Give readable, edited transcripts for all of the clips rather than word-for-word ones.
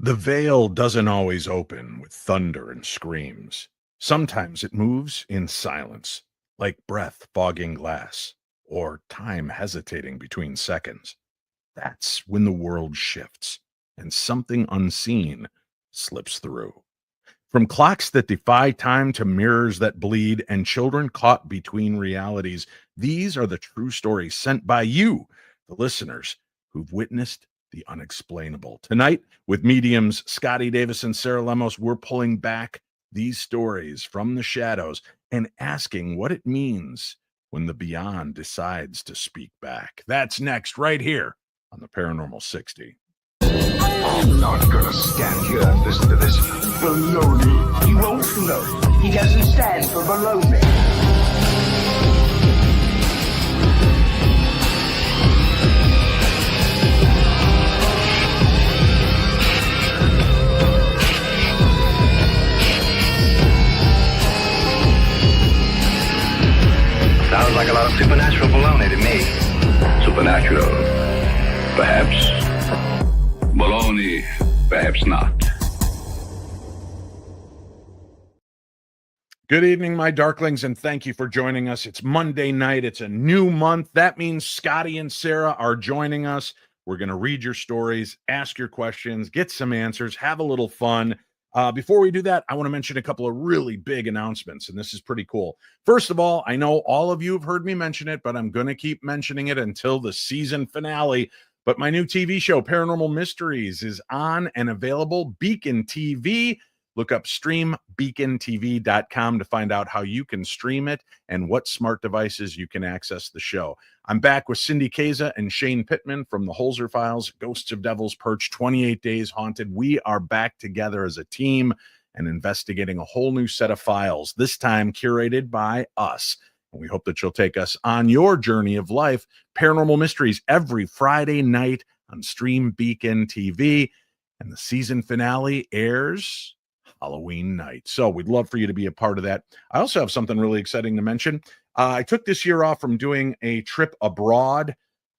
The veil doesn't always open with thunder and screams. Sometimes it moves in silence, like breath fogging glass, or time hesitating between seconds. That's when the world shifts and something unseen slips through. From clocks that defy time to mirrors that bleed and children caught between realities, these are the true stories sent by you, the listeners, who've witnessed the unexplainable. Tonight, with mediums Scotty Davis and Sarah Lemos, we're pulling back these stories from the shadows and asking what it means when the beyond decides to speak back. That's next, right here on the Paranormal 60. I'm not gonna stand here and listen to this baloney. You won't know. He doesn't stand for baloney. Sounds like a lot of supernatural baloney to me. Supernatural, perhaps. Baloney, perhaps not. Good evening, my darklings, and thank you for joining us. It's Monday night. It's a new month. That means Scotty and Sarah are joining us. We're going to read your stories, ask your questions, get some answers, have a little fun. Before we do that, I want to mention a couple of really big announcements, and this is pretty cool. First of all, I know all of you have heard me mention it, but I'm going to keep mentioning it until the season finale. But my new TV show, Paranormal Mysteries, is on and available. Beacon TV. Look up streambeacontv.com to find out how you can stream it and what smart devices you can access the show. I'm back with Cindy Kaza and Shane Pittman from the Holzer Files, Ghosts of Devil's Perch, 28 Days Haunted. We are back together as a team and investigating a whole new set of files, this time curated by us. And we hope that you'll take us on your journey of life. Paranormal Mysteries every Friday night on Stream Beacon TV. And the season finale airs Halloween night. So we'd love for you to be a part of that. I also have something really exciting to mention. I took this year off from doing a trip abroad,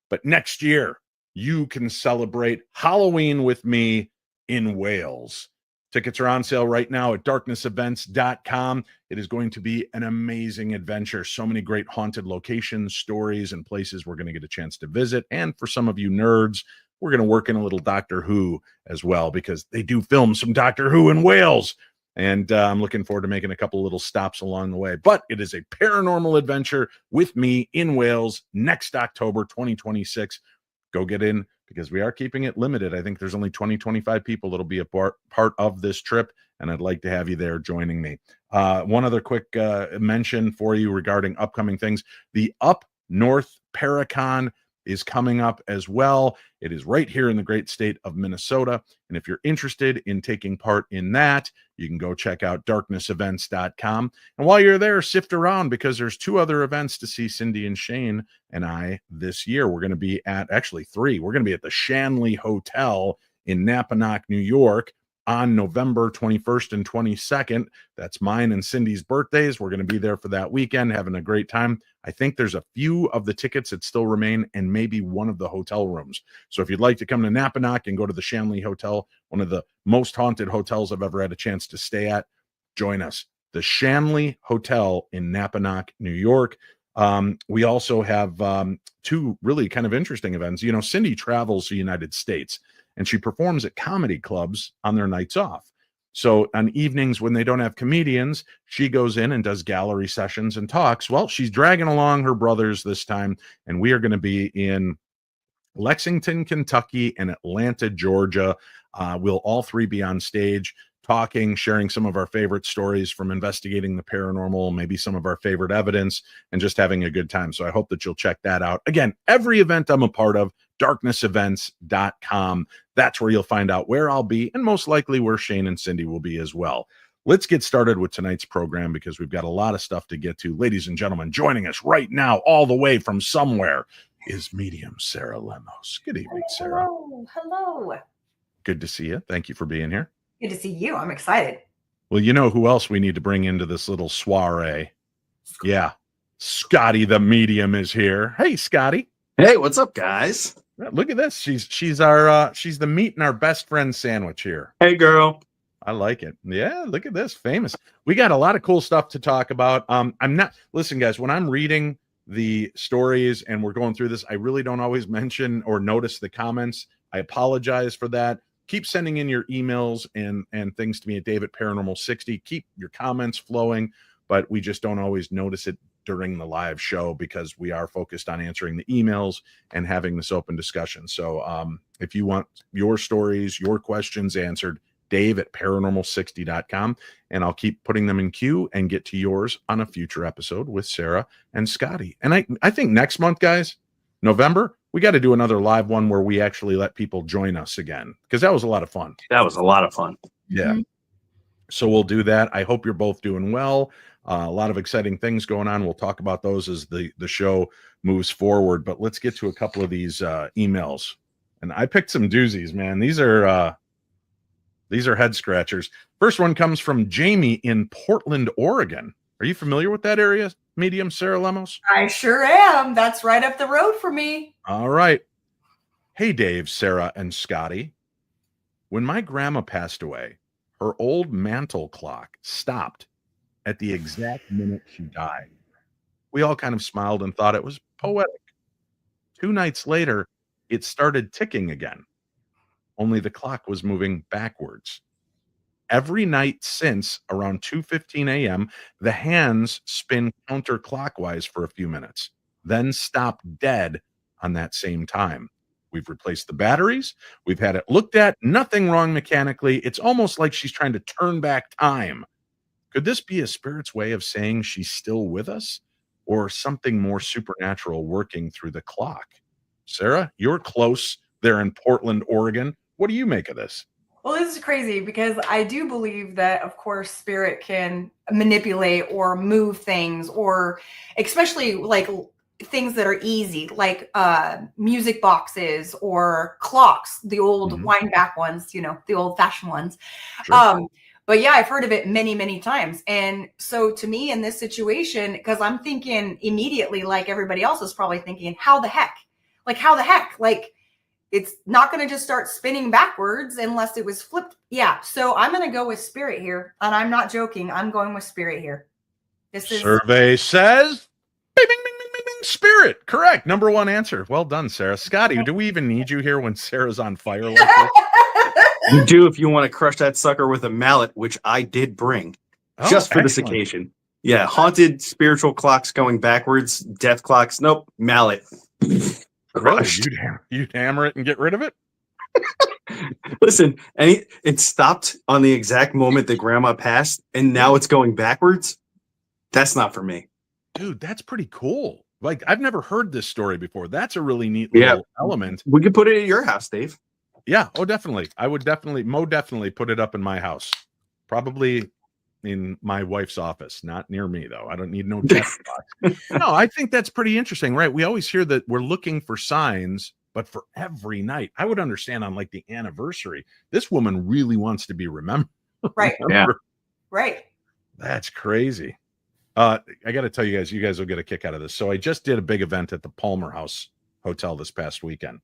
but next year you can celebrate Halloween with me in Wales. Tickets are on sale right now at darknessevents.com. It is going to be an amazing adventure. So many great haunted locations, stories, and places we're going to get a chance to visit. And for some of you nerds, we're going to work in a little Doctor Who as well, because they do film some Doctor Who in Wales. And I'm looking forward to making a couple little stops along the way. But it is a paranormal adventure with me in Wales next October 2026. Go get in, because we are keeping it limited. I think there's only 25 people that'll be a part of this trip, and I'd like to have you there joining me. One other quick mention for you regarding upcoming things. The Up North Paracon is coming up as well. It is right here in the great state of Minnesota. And if you're interested in taking part in that, you can go check out darknessevents.com. And while you're there, sift around, because there's two other events to see Cindy and Shane and I this year. We're going to be at, actually three. We're going to be at the Shanley Hotel in Napanoch, New York on November 21st and 22nd. That's mine and Cindy's birthdays. We're going to be there for that weekend, having a great time. I think there's a few of the tickets that still remain, and maybe one of the hotel rooms. So if you'd like to come to Napanoch and go to the Shanley Hotel, one of the most haunted hotels I've ever had a chance to stay at, join us. The Shanley Hotel in Napanoch, New York. We also have two really kind of interesting events. You know, Cindy travels the United States, and she performs at comedy clubs on their nights off. So on evenings when they don't have comedians, she goes in and does gallery sessions and talks. Well, she's dragging along her brothers this time, and we are going to be in Lexington, Kentucky, and Atlanta, Georgia. We'll all three be on stage talking, sharing some of our favorite stories from investigating the paranormal, maybe some of our favorite evidence, and just having a good time. So I hope that you'll check that out. Again, every event I'm a part of, darknessevents.com. That's where you'll find out where I'll be, and most likely where Shane and Cindy will be as well. Let's get started with tonight's program, because we've got a lot of stuff to get to. Ladies and gentlemen, joining us right now, all the way from somewhere, is medium Sarah Lemos. Good evening, Sarah. Hello. Good to see you. Thank you for being here. Good to see you. I'm excited. Well, you know who else we need to bring into this little soiree? Yeah. Scotty the medium is here. Hey, Scotty. Hey, what's up, guys? Look at this. She's our she's the meat in our best friend sandwich here. Hey, girl. I like it. Yeah, look at this. Famous. We got a lot of cool stuff to talk about. Listen, guys, when I'm reading the stories and we're going through this, I really don't always mention or notice the comments. I apologize for that. Keep sending in your emails and things to me at Dave at Paranormal 60. Keep your comments flowing, but we just don't always notice it during the live show because we are focused on answering the emails and having this open discussion. So if you want your stories, your questions answered, Dave at paranormal60.com, and I'll keep putting them in queue and get to yours on a future episode with Sarah and Scotty. And I think next month, guys, November, we got to do another live one where we actually let people join us again, because that was a lot of fun. That was a lot of fun. Yeah. Mm-hmm. So we'll do that. I hope you're both doing well. A lot of exciting things going on. We'll talk about those as the show moves forward. But let's get to a couple of these emails. And I picked some doozies, man. These are head scratchers. First one comes from Jamie in Portland, Oregon. Are you familiar with that area, medium Sarah Lemos? I sure am. That's right up the road for me. All right. Hey, Dave, Sarah, and Scotty. When my grandma passed away, her old mantle clock stopped at the exact minute she died. We all kind of smiled and thought it was poetic. 2 nights later, it started ticking again. Only the clock was moving backwards. Every night since around 2:15 a.m., the hands spin counterclockwise for a few minutes, then stop dead on that same time. We've replaced the batteries. We've had it looked at. Nothing wrong mechanically. It's almost like she's trying to turn back time. Could this be a spirit's way of saying she's still with us, or something more supernatural working through the clock? Sarah, you're close there in Portland, Oregon. What do you make of this? Well, this is crazy because I do believe that, of course, spirit can manipulate or move things, or especially like things that are easy, like music boxes or clocks, the old wind back ones, the old fashioned ones. Sure. But yeah, I've heard of it many, many times. And so to me in this situation, because I'm thinking immediately, like everybody else is probably thinking, how the heck? Like, it's not going to just start spinning backwards unless it was flipped. Yeah. So I'm going to go with spirit here. And I'm not joking. I'm going with spirit here. This is Survey says bing, bing, bing, bing, bing, bing, spirit. Correct. Number 1 answer. Well done, Sarah. Scotty, do we even need you here when Sarah's on fire like this? You do if you want to crush that sucker with a mallet, which I did bring just for this occasion. Yeah. Haunted spiritual clocks going backwards, death clocks. Nope. Mallet. Really? You'd hammer it and get rid of it? Listen, and it stopped on the exact moment that grandma passed, and now it's going backwards. That's not for me. Dude, that's pretty cool. Like, I've never heard this story before. That's a really neat little element. We could put it at your house, Dave. Yeah. Oh, definitely. I would definitely put it up in my house. Probably in my wife's office, not near me, though. I don't need no death box. No, I think that's pretty interesting, right? We always hear that we're looking for signs, but for every night. I would understand on like the anniversary. This woman really wants to be remembered. right. Yeah. Right. That's crazy. I got to tell you guys will get a kick out of this. So I just did a big event at the Palmer House Hotel this past weekend,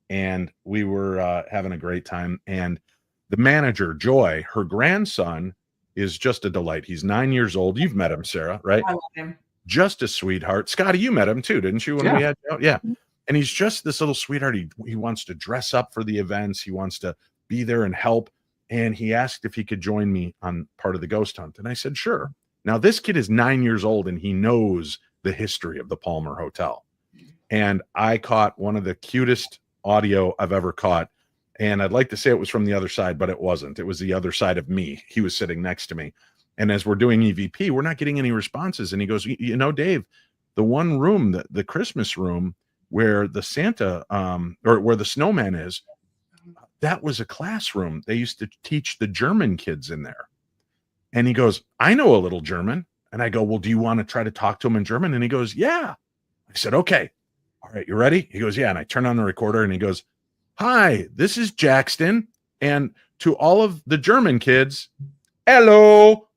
and we were having a great time. And the manager, Joy, her grandson is just a delight. He's 9 years old. You've met him, Sarah, right? I love him. Just a sweetheart. Scotty, you met him too, didn't you? When we had, yeah. And he's just this little sweetheart. He wants to dress up for the events. He wants to be there and help. And he asked if he could join me on part of the ghost hunt. And I said, sure. Now, this kid is 9 years old and he knows the history of the Palmer Hotel. And I caught one of the cutest audio I've ever caught. And I'd like to say it was from the other side, but it wasn't. It was the other side of me. He was sitting next to me. And as we're doing EVP, we're not getting any responses. And he goes, Dave, the one room, the Christmas room where the Santa or where the snowman is, that was a classroom. They used to teach the German kids in there. And he goes, I know a little German. And I go, well, do you want to try to talk to him in German? And he goes, yeah. I said, okay. All right, you ready? He goes, yeah. And I turn on the recorder and he goes, hi, this is Jackson. And to all of the German kids, hello.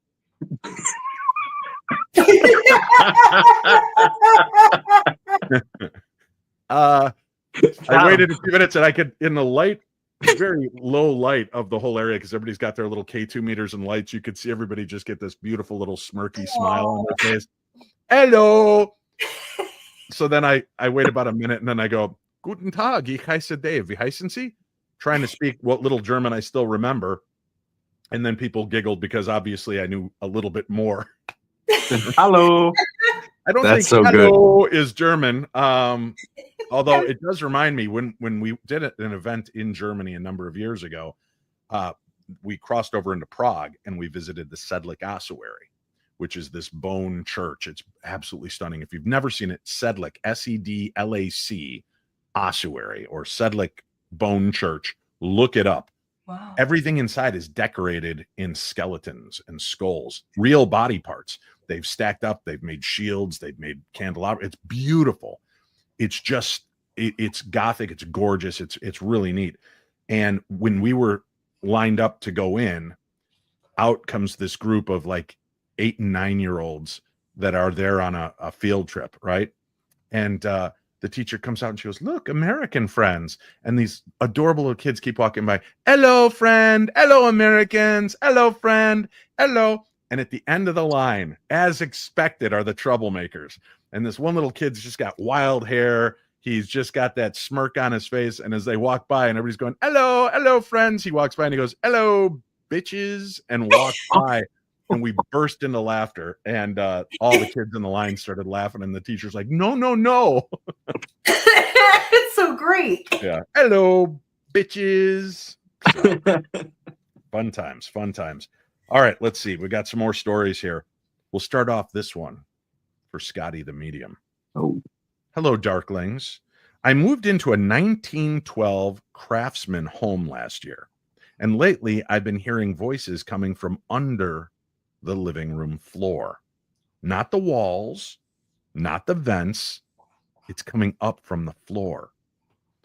I waited a few minutes and I could, in the light, very low light of the whole area, because everybody's got their little K2 meters and lights. You could see everybody just get this beautiful little smirky smile on their face. Hello. So then I wait about a minute and then I go, Guten Tag, ich heiße Dave. Wie heißen Sie? Trying to speak what little German I still remember. And then people giggled because obviously I knew a little bit more. Hello. I don't That's think so hello is German. Although it does remind me when we did an event in Germany a number of years ago, we crossed over into Prague and we visited the Sedlec ossuary, which is this bone church. It's absolutely stunning. If you've never seen it, Sedlec, Sedlac ossuary or Sedlec bone church, look it up. Wow. Everything inside is decorated in skeletons and skulls, real body parts. They've stacked up. They've made shields. They've made candelabra. It's beautiful. It's just, it's Gothic. It's gorgeous. It's really neat. And when we were lined up to go in, out comes this group of like 8 and 9-year-olds that are there on a field trip, right? And the teacher comes out and she goes, look, American friends. And these adorable little kids keep walking by. Hello, friend. Hello, Americans. Hello, friend. Hello. And at the end of the line, as expected, are the troublemakers. And this one little kid's just got wild hair. He's just got that smirk on his face. And as they walk by and everybody's going, hello, hello, friends, he walks by and he goes, hello, bitches, and walks by. And we burst into laughter. And all the kids in the line started laughing. And the teacher's like, no, no, no. It's so great. Yeah. Hello, bitches. So, fun times, fun times. All right, let's see. We got some more stories here. We'll start off this one for Scotty the Medium. Oh. Hello, Darklings. I moved into a 1912 Craftsman home last year, and lately I've been hearing voices coming from under the living room floor. Not the walls, not the vents. It's coming up from the floor.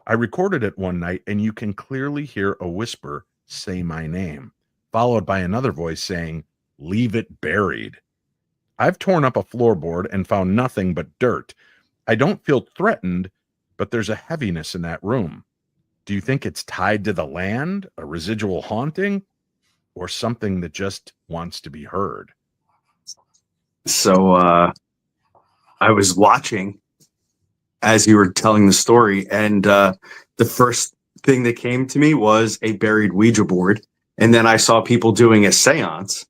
I recorded it one night, and you can clearly hear a whisper say my name, followed by another voice saying, leave it buried. I've torn up a floorboard and found nothing but dirt. I don't feel threatened, but there's a heaviness in that room. Do you think it's tied to the land, a residual haunting, or something that just wants to be heard? So I was watching as you were telling the story, and the first thing that came to me was a buried Ouija board. And then I saw people doing a seance.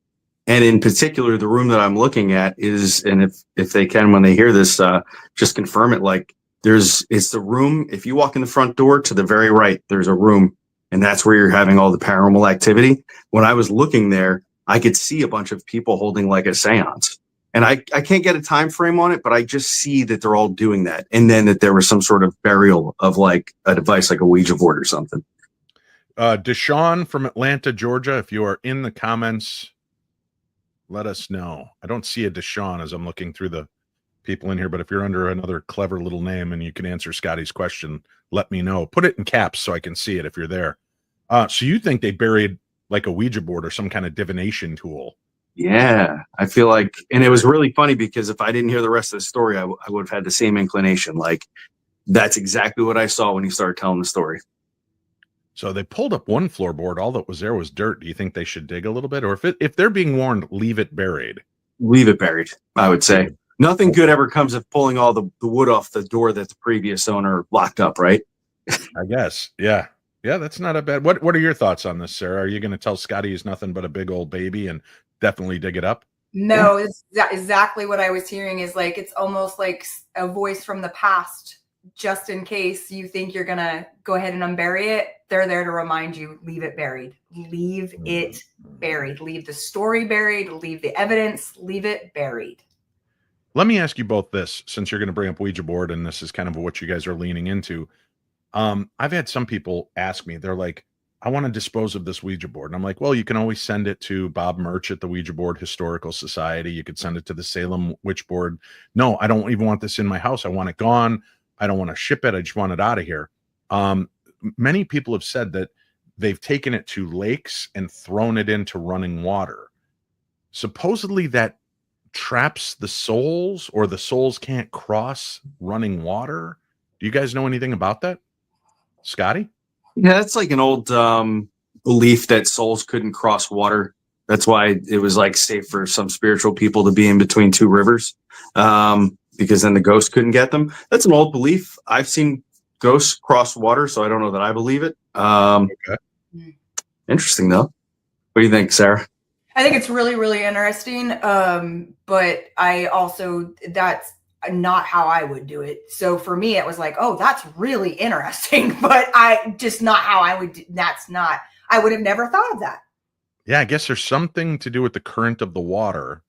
And in particular, the room that I'm looking at is, and if they can, when they hear this, just confirm it. Like it's the room. If you walk in the front door to the very right, there's a room, and that's where you're having all the paranormal activity. When I was looking there, I could see a bunch of people holding like a seance, and I can't get a time frame on it, but I just see that they're all doing that. And then that there was some sort of burial of like a device, like a Ouija board or something. Deshaun from Atlanta, Georgia, if you are in the comments, let us know. I don't see a Deshaun as I'm looking through the people in here, but if you're under another clever little name and you can answer Scotty's question, let me know. Put it in caps so I can see it if you're there. So you think they buried like a Ouija board or some kind of divination tool? Yeah, I feel like, and it was really funny because if I didn't hear the rest of the story, I would have had the same inclination. Like that's exactly what I saw when he started telling the story. So they pulled up one floorboard. All that was there was dirt. Do you think they should dig a little bit? Or if they're being warned, leave it buried? Leave it buried, I would say. Nothing good ever comes of pulling all the wood off the door that the previous owner locked up, right? I guess. Yeah. Yeah, that's not a bad. What are your thoughts on this, Sarah? Are you going to tell Scotty he's nothing but a big old baby and definitely dig it up? No, it's exactly what I was hearing is like, it's almost like a voice from the past. Just in case you think you're going to go ahead and unbury it, they're there to remind you, leave it buried. Leave it buried. Leave the story buried. Leave the evidence. Leave it buried. Let me ask you both this, since you're going to bring up Ouija board, and this is kind of what you guys are leaning into. I've had some people ask me, they're like, I want to dispose of this Ouija board. And I'm like, well, you can always send it to Bob Murch at the Ouija Board Historical Society. You could send it to the Salem Witch Board. No, I don't even want this in my house. I want it gone. I don't want to ship it. I just want it out of here. Many people have said that they've taken it to lakes and thrown it into running water. Supposedly that traps the souls, or the souls can't cross running water. Do you guys know anything about that? Scotty? Yeah, that's like an old belief that souls couldn't cross water. That's why it was like safe for some spiritual people to be in between two rivers, because then the ghost couldn't get them. That's an old belief. I've seen ghosts cross water, so I don't know that I believe it. Okay. Interesting, though. What do you think, Sarah? I think it's really, really interesting. But I also, that's not how I would do it. So for me, it was like, oh, that's really interesting, but I just not how I would. I would have never thought of that. Yeah, I guess there's something to do with the current of the water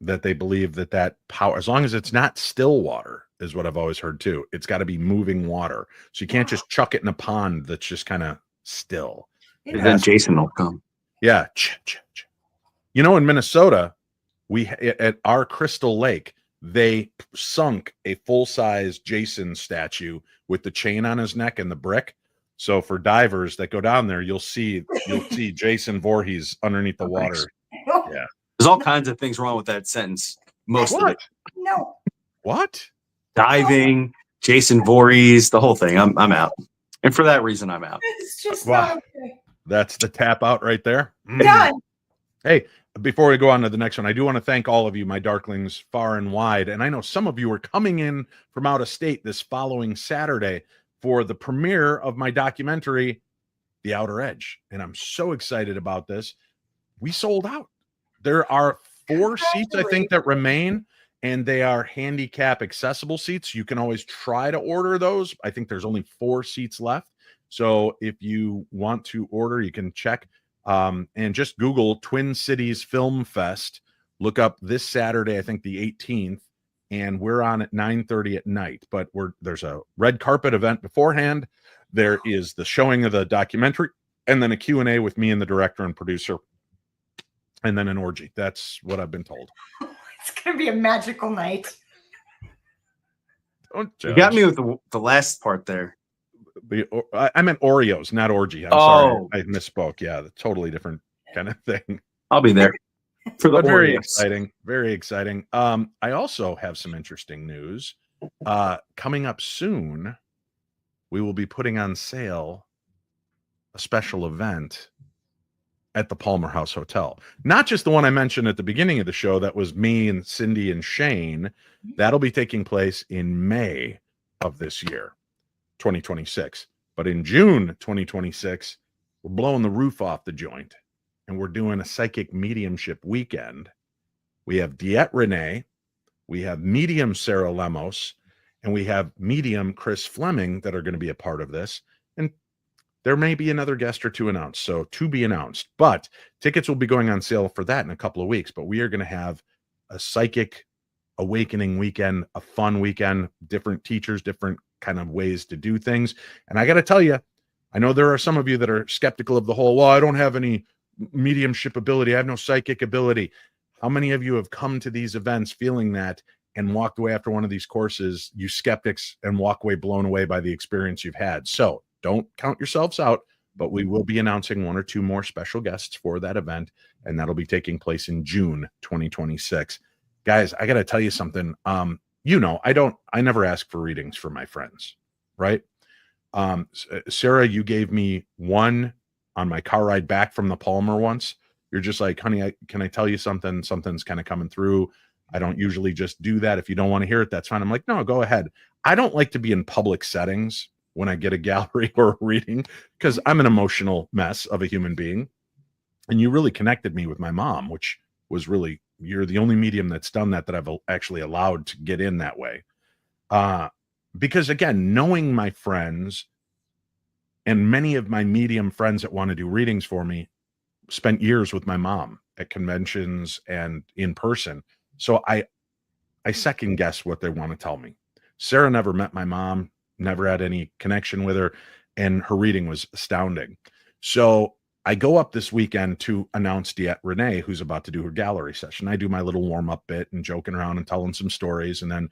that they believe that power, as long as it's not still water, is what I've always heard too. It's got to be moving water. So you can't just chuck it in a pond that's just kind of still. And then Jason will come. Yeah. You know, in Minnesota, at our Crystal Lake, they sunk a full-size Jason statue with the chain on his neck and the brick. So for divers that go down there, you'll see Jason Voorhees underneath the water. Yeah. There's all kinds of things wrong with that sentence. Most of it. No. What? Diving, Jason Voorhees, the whole thing. I'm out. And for that reason, I'm out. It's just Wow. not okay. That's the tap out right there. Done. Hey, before we go on to the next one, I do want to thank all of you, my darklings, far and wide. And I know some of you are coming in from out of state this following Saturday for the premiere of my documentary, The Outer Edge. And I'm so excited about this. We sold out. There are 4 seats, I think, that remain, and they are handicap accessible seats. You can always try to order those. I think there's only 4 seats left. So if you want to order, you can check and just Google Twin Cities Film Fest. Look up this Saturday, I think the 18th, and we're on at 9:30 at night. But there's a red carpet event beforehand. There is the showing of the documentary, and then a Q&A with me and the director and producer, and then an orgy. That's what I've been told. It's going to be a magical night. Don't judge. You got me with the last part there. I meant Oreos, not orgy. I'm sorry. I misspoke. Yeah, totally different kind of thing. I'll be there for the But very Oreos. exciting. Very exciting. I also have some interesting news. Coming up soon, we will be putting on sale a special event at the Palmer House Hotel. Not just the one I mentioned at the beginning of the show. That was me and Cindy and Shane. That'll be taking place in May of this year, 2026. But in June 2026, we're blowing the roof off the joint, and we're doing a psychic mediumship weekend. We have Diet Renee, we have medium Sarah Lemos, and we have medium Chris Fleming that are going to be a part of this. And there may be another guest or two announced, so to be announced. But tickets will be going on sale for that in a couple of weeks. But we are going to have a psychic awakening weekend, a fun weekend, different teachers, different kind of ways to do things. And I got to tell you, I know there are some of you that are skeptical of the whole, well, I don't have any mediumship ability, I have no psychic ability. How many of you have come to these events feeling that and walked away after one of these courses, you skeptics, and walk away blown away by the experience you've had? So don't count yourselves out, but we will be announcing 1 or 2 more special guests for that event, and that'll be taking place in June 2026. Guys, I got to tell you something. I never ask for readings for my friends, right? Sarah, you gave me one on my car ride back from the Palmer once. You're just like, honey, can I tell you something? Something's kind of coming through. I don't usually just do that. If you don't want to hear it, that's fine. I'm like, no, go ahead. I don't like to be in public settings when I get a gallery or a reading, because I'm an emotional mess of a human being. And you really connected me with my mom, which was really, you're the only medium that's done that I've actually allowed to get in that way. Because again, knowing my friends and many of my medium friends that want to do readings for me spent years with my mom at conventions and in person. So I second guess what they want to tell me. Sarah never met my mom, never had any connection with her, and her reading was astounding. So I go up this weekend to announce Diet Renee, who's about to do her gallery session. I do my little warm-up bit and joking around and telling some stories. And then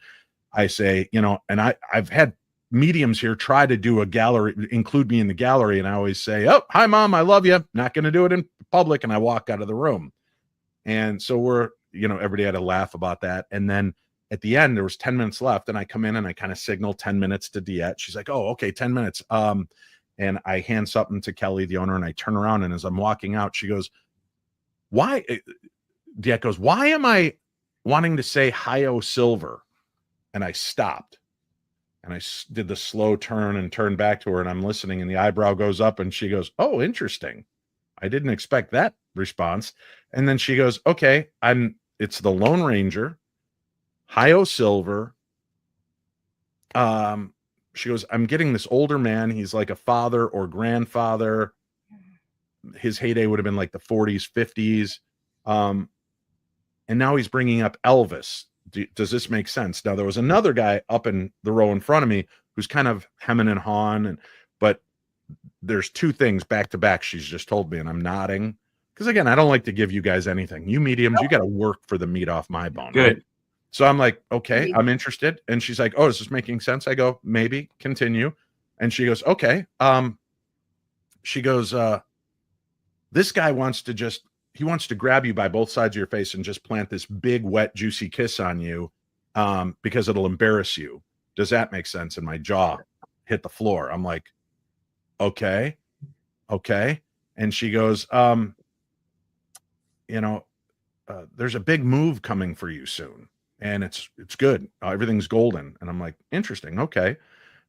I say, and I've had mediums here try to do a gallery, include me in the gallery. And I always say, oh, hi, Mom, I love you. Not going to do it in public. And I walk out of the room. And so everybody had a laugh about that. And then at the end, there was 10 minutes left, and I come in and I kind of signal 10 minutes to Diet. She's like, oh, okay, 10 minutes. And I hand something to Kelly, the owner, and I turn around, and as I'm walking out, she goes, why? Diet goes, why am I wanting to say Hi-O Silver? And I stopped, and I did the slow turn and turned back to her, and I'm listening, and the eyebrow goes up, and she goes, oh, interesting. I didn't expect that response. And then she goes, okay, it's the Lone Ranger, Hi-O Silver. She goes, I'm getting this older man. He's like a father or grandfather. His heyday would have been like the 40s, 50s. And now he's bringing up Elvis. Does this make sense? Now, there was another guy up in the row in front of me who's kind of hemming and hawing, but there's two things back to back she's just told me, and I'm nodding. Because again, I don't like to give you guys anything. You mediums, you got to work for the meat off my bone. Good. Right? So I'm like, okay, I'm interested. And she's like, oh, is this making sense? I go, maybe, continue. And she goes, okay. She goes, this guy wants to grab you by both sides of your face and just plant this big, wet, juicy kiss on you because it'll embarrass you. Does that make sense? And my jaw hit the floor. I'm like, okay. And she goes, there's a big move coming for you soon. And it's good. Everything's golden. And I'm like, interesting. Okay.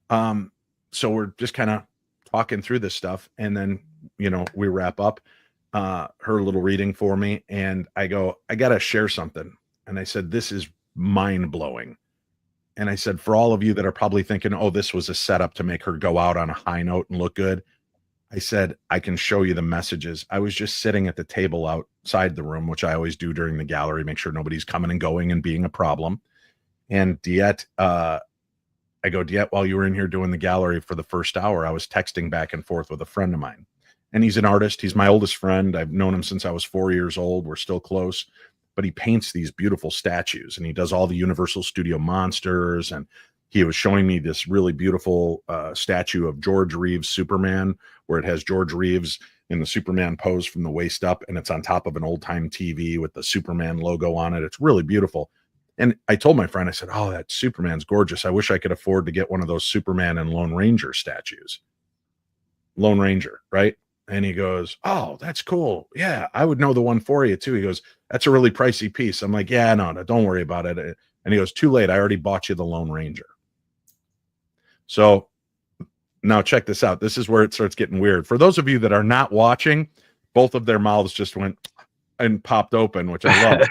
So we're just kind of talking through this stuff. And then, we wrap up her little reading for me. And I go, I got to share something. And I said, this is mind blowing. And I said, for all of you that are probably thinking, oh, this was a setup to make her go out on a high note and look good. I said, I can show you the messages. I was just sitting at the table outside the room, which I always do during the gallery, make sure nobody's coming and going and being a problem. And Diet, I go, Diet, while you were in here doing the gallery for the first hour, I was texting back and forth with a friend of mine. And he's an artist. He's my oldest friend. I've known him since I was 4 years old. We're still close. But he paints these beautiful statues, and he does all the Universal Studio monsters. And he was showing me this really beautiful statue of George Reeves' Superman, where it has George Reeves in the Superman pose from the waist up, and it's on top of an old-time TV with the Superman logo on it. It's really beautiful. And I told my friend, I said, oh, that Superman's gorgeous. I wish I could afford to get one of those Superman and Lone Ranger statues. Lone Ranger, right? And he goes, oh, that's cool. Yeah, I would know the one for you too. He goes, that's a really pricey piece. I'm like, yeah, no, don't worry about it. And he goes, too late. I already bought you the Lone Ranger. So now check this out. This is where it starts getting weird. For those of you that are not watching, both of their mouths just went and popped open, which I love.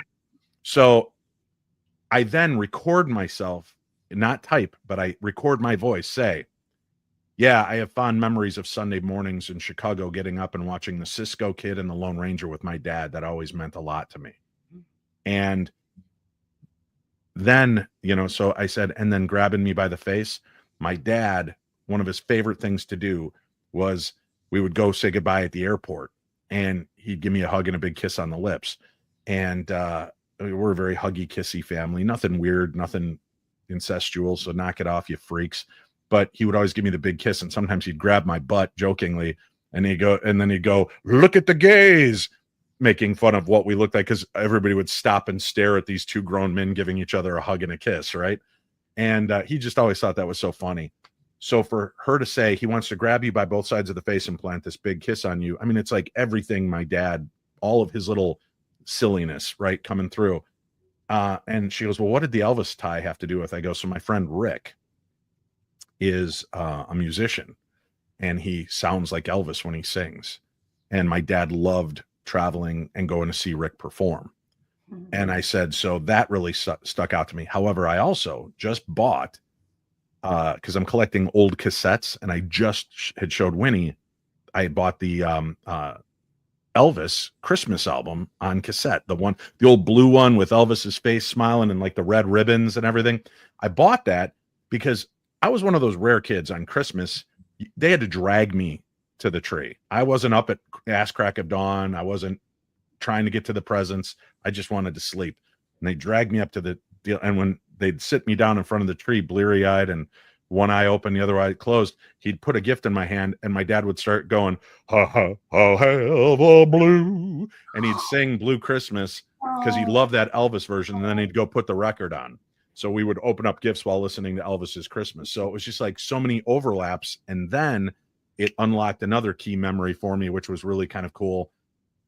So I then record myself, not type, but I record my voice, say, yeah, I have fond memories of Sunday mornings in Chicago, getting up and watching the Cisco Kid and the Lone Ranger with my dad. That always meant a lot to me. And then, so I said, and then grabbing me by the face, my dad, one of his favorite things to do was we would go say goodbye at the airport, and he'd give me a hug and a big kiss on the lips. And we're a very huggy, kissy family, nothing weird, nothing incestual. So knock it off, you freaks. But he would always give me the big kiss, and sometimes he'd grab my butt jokingly, and then he'd go, look at the gays, making fun of what we looked like, because everybody would stop and stare at these two grown men giving each other a hug and a kiss, right? And he just always thought that was so funny. So for her to say he wants to grab you by both sides of the face and plant this big kiss on you, I mean, it's like everything my dad, all of his little silliness, right, coming through. And she goes, well, what did the Elvis tie have to do with? I go, so my friend Rick is a musician, and he sounds like Elvis when he sings. And my dad loved traveling and going to see Rick perform. And I said, so that really stuck out to me. However, I also just bought, because I'm collecting old cassettes, and I just had showed Winnie, I bought the Elvis Christmas album on cassette, the old blue one with Elvis's face smiling and like the red ribbons and everything. I bought that because I was one of those rare kids on Christmas. They had to drag me to the tree. I wasn't up at ass crack of dawn. I wasn't trying to get to the presents. I just wanted to sleep. And they dragged me up to the deal. And when they'd sit me down in front of the tree, bleary eyed and one eye open, the other eye closed, he'd put a gift in my hand, and my dad would start going, ha ha, I'll have a blue. And he'd sing Blue Christmas because he loved that Elvis version. And then he'd go put the record on. So we would open up gifts while listening to Elvis's Christmas. So it was just like so many overlaps. And then it unlocked another key memory for me, which was really kind of cool.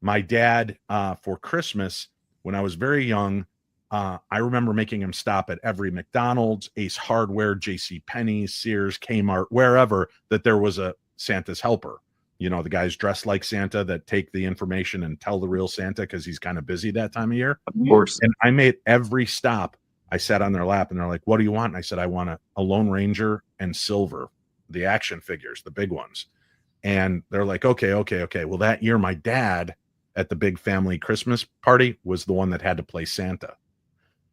My dad, for Christmas, when I was very young, I remember making him stop at every McDonald's, Ace Hardware, JCPenney, Sears, Kmart, wherever that there was a Santa's helper. You know, the guys dressed like Santa that take the information and tell the real Santa because he's kind of busy that time of year. Of course. And I made every stop. I sat on their lap and they're like, what do you want? And I said, I want a Lone Ranger and Silver, the action figures, the big ones. And they're like, okay. Well, that year, my dad at the big family Christmas party was the one that had to play Santa.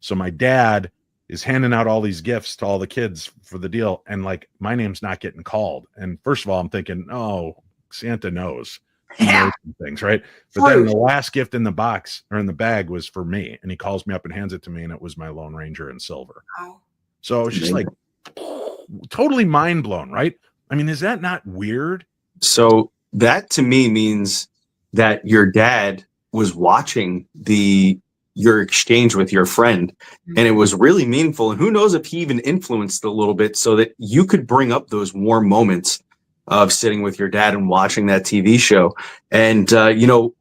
So my dad is handing out all these gifts to all the kids for the deal. And like, my name's not getting called. And first of all, I'm thinking, oh, Santa knows. Yeah. Things, right? But then the last gift in the box or in the bag was for me, and he calls me up and hands it to me, and it was my Lone Ranger in Silver. Wow. So it's just like totally mind blown, right? I mean, is that not weird? So that to me means that your dad was watching your exchange with your friend, and it was really meaningful. And who knows if he even influenced a little bit so that you could bring up those warm moments of sitting with your dad and watching that TV show. And, you know,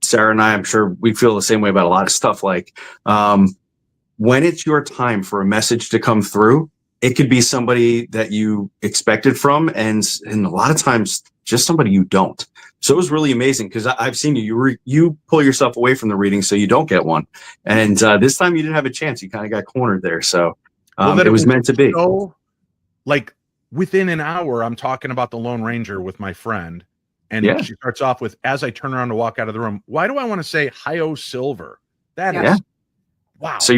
Sarah and I, I'm sure we feel the same way about a lot of stuff. Like, when it's your time for a message to come through, it could be somebody that you expected from, and a lot of times just somebody you don't. So it was really amazing because I've seen you pull yourself away from the reading so you don't get one. And this time you didn't have a chance. You kind of got cornered there. So it was meant to be. So, like, within an hour, I'm talking about the Lone Ranger with my friend, and she starts off with, as I turn around to walk out of the room, why do I want to say Hi-Yo Silver? That is wow. So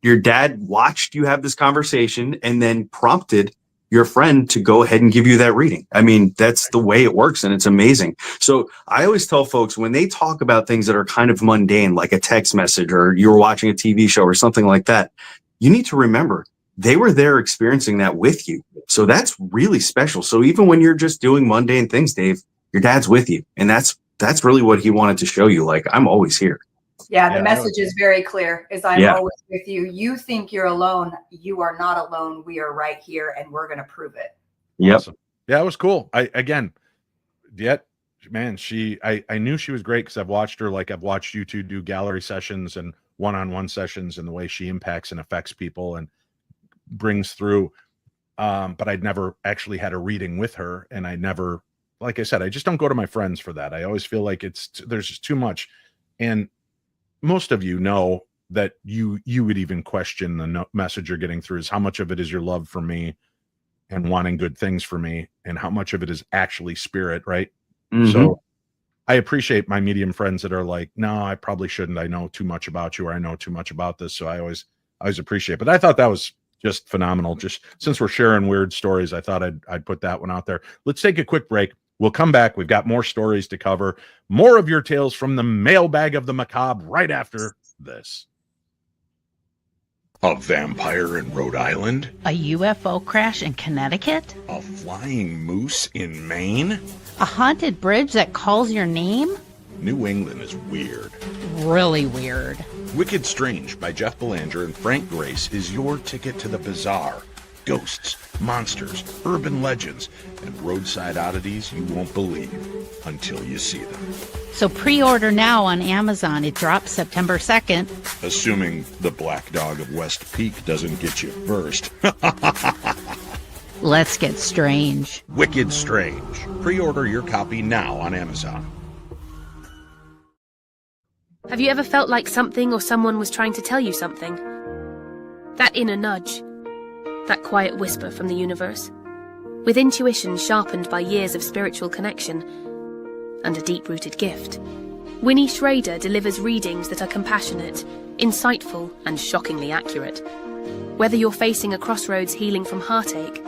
your dad watched you have this conversation and then prompted your friend to go ahead and give you that reading. I mean, that's the way it works, and it's amazing. So I always tell folks when they talk about things that are kind of mundane, like a text message or you're watching a TV show or something like that, you need to remember they were there experiencing that with you. So that's really special. So even when you're just doing mundane things, Dave, your dad's with you. And that's really what he wanted to show you. Like, I'm always here. Yeah, the message is very clear, is I'm always with you. You think you're alone. You are not alone. We are right here, and we're going to prove it. Yep. Awesome. Yeah, it was cool. I knew she was great because I've watched her, like I've watched you two do gallery sessions and one-on-one sessions, and the way she impacts and affects people and brings through. But I'd never actually had a reading with her, and I never, like I said, I just don't go to my friends for that. I always feel like there's just too much. And most of you know that you would even question the message you're getting through is how much of it is your love for me and wanting good things for me, and how much of it is actually spirit, right? Mm-hmm. So I appreciate my medium friends that are like, no, I probably shouldn't. I know too much about you, or I know too much about this. So I always appreciate it. But I thought that was just phenomenal. Just since we're sharing weird stories, I thought I'd put that one out there. Let's take a quick break. We'll come back. We've got more stories to cover. More of your tales from the mailbag of the macabre right after this. A vampire in Rhode Island? A UFO crash in Connecticut? A flying moose in Maine? A haunted bridge that calls your name? New England is weird. Really weird. Wicked Strange by Jeff Belanger and Frank Grace is your ticket to the bizarre. Ghosts, monsters, urban legends, and roadside oddities you won't believe until you see them. So pre-order now on Amazon. It drops September 2nd. Assuming the Black Dog of West Peak doesn't get you first. Let's get strange. Wicked Strange. Pre-order your copy now on Amazon. Have you ever felt like something or someone was trying to tell you something? That inner nudge. That quiet whisper from the universe, with intuition sharpened by years of spiritual connection and a deep-rooted gift. Winnie Schrader delivers readings that are compassionate, insightful, and shockingly accurate. Whether you're facing a crossroads healing from heartache,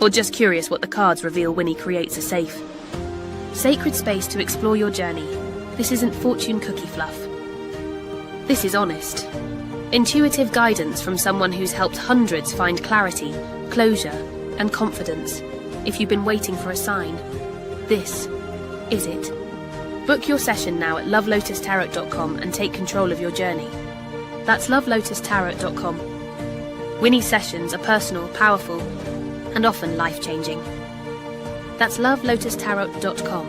or just curious what the cards reveal, Winnie creates a safe, sacred space to explore your journey. This isn't fortune cookie fluff. This is honest. Intuitive guidance from someone who's helped hundreds find clarity, closure, and confidence. If you've been waiting for a sign, this is it. Book your session now at lovelotustarot.com and take control of your journey. That's lovelotustarot.com. Winnie's sessions are personal, powerful, and often life-changing. That's lovelotustarot.com.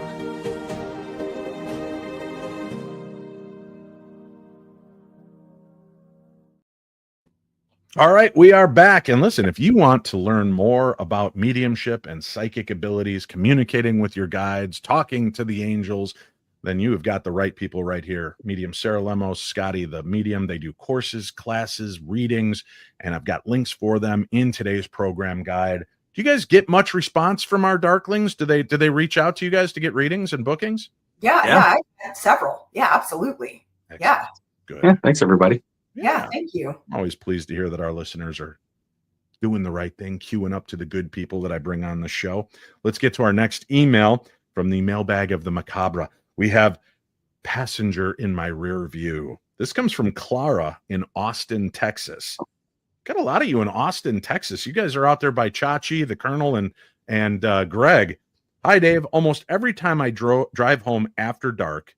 All right, we are back. And listen, if you want to learn more about mediumship and psychic abilities, communicating with your guides, talking to the angels, then you have got the right people right here. Medium Sarah Lemos, Scotty, the medium. They do courses, classes, readings, and I've got links for them in today's program guide. Do you guys get much response from our darklings? Do they reach out to you guys to get readings and bookings? Yeah. I had several. Yeah, absolutely. Excellent. Yeah. Good. Yeah, thanks everybody. Yeah, thank you. I'm always pleased to hear that our listeners are doing the right thing, queuing up to the good people that I bring on the show. Let's get to our next email from the mailbag of the macabre. We have passenger in my rear view. This comes from Clara in Austin, Texas. Got a lot of you in Austin, Texas. You guys are out there by Chachi, the Colonel, and Greg. Hi, Dave. Almost every time I drive home after dark,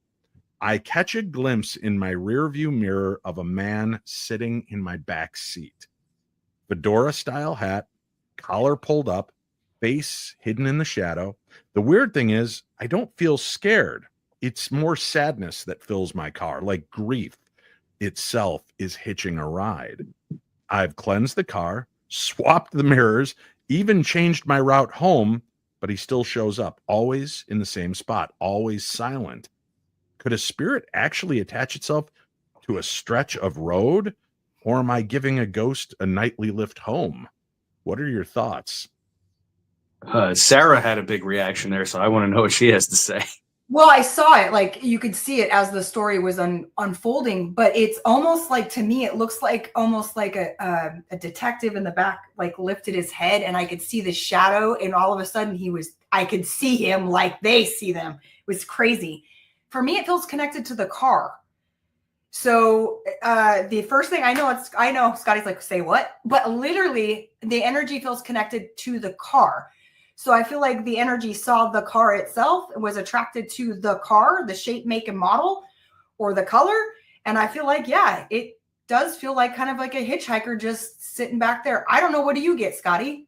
I catch a glimpse in my rearview mirror of a man sitting in my back seat. Fedora-style hat, collar pulled up, face hidden in the shadow. The weird thing is, I don't feel scared. It's more sadness that fills my car, like grief itself is hitching a ride. I've cleansed the car, swapped the mirrors, even changed my route home, but he still shows up, always in the same spot, always silent. Could a spirit actually attach itself to a stretch of road, or am I giving a ghost a nightly lift home? What are your thoughts? Sarah had a big reaction there, so I want to know what she has to say. Well, I saw it, like you could see it as the story was unfolding, but it's almost like, to me, it looks like almost like a detective in the back, like lifted his head and I could see the shadow. And all of a sudden I could see him like they see them. It was crazy. For me, it feels connected to the car. So the first thing I know Scotty's like, say what? But literally the energy feels connected to the car. So I feel like the energy saw the car itself and was attracted to the car, the shape, make, and model, or the color. And I feel like, yeah, it does feel like kind of like a hitchhiker just sitting back there. I don't know. What do you get, Scotty?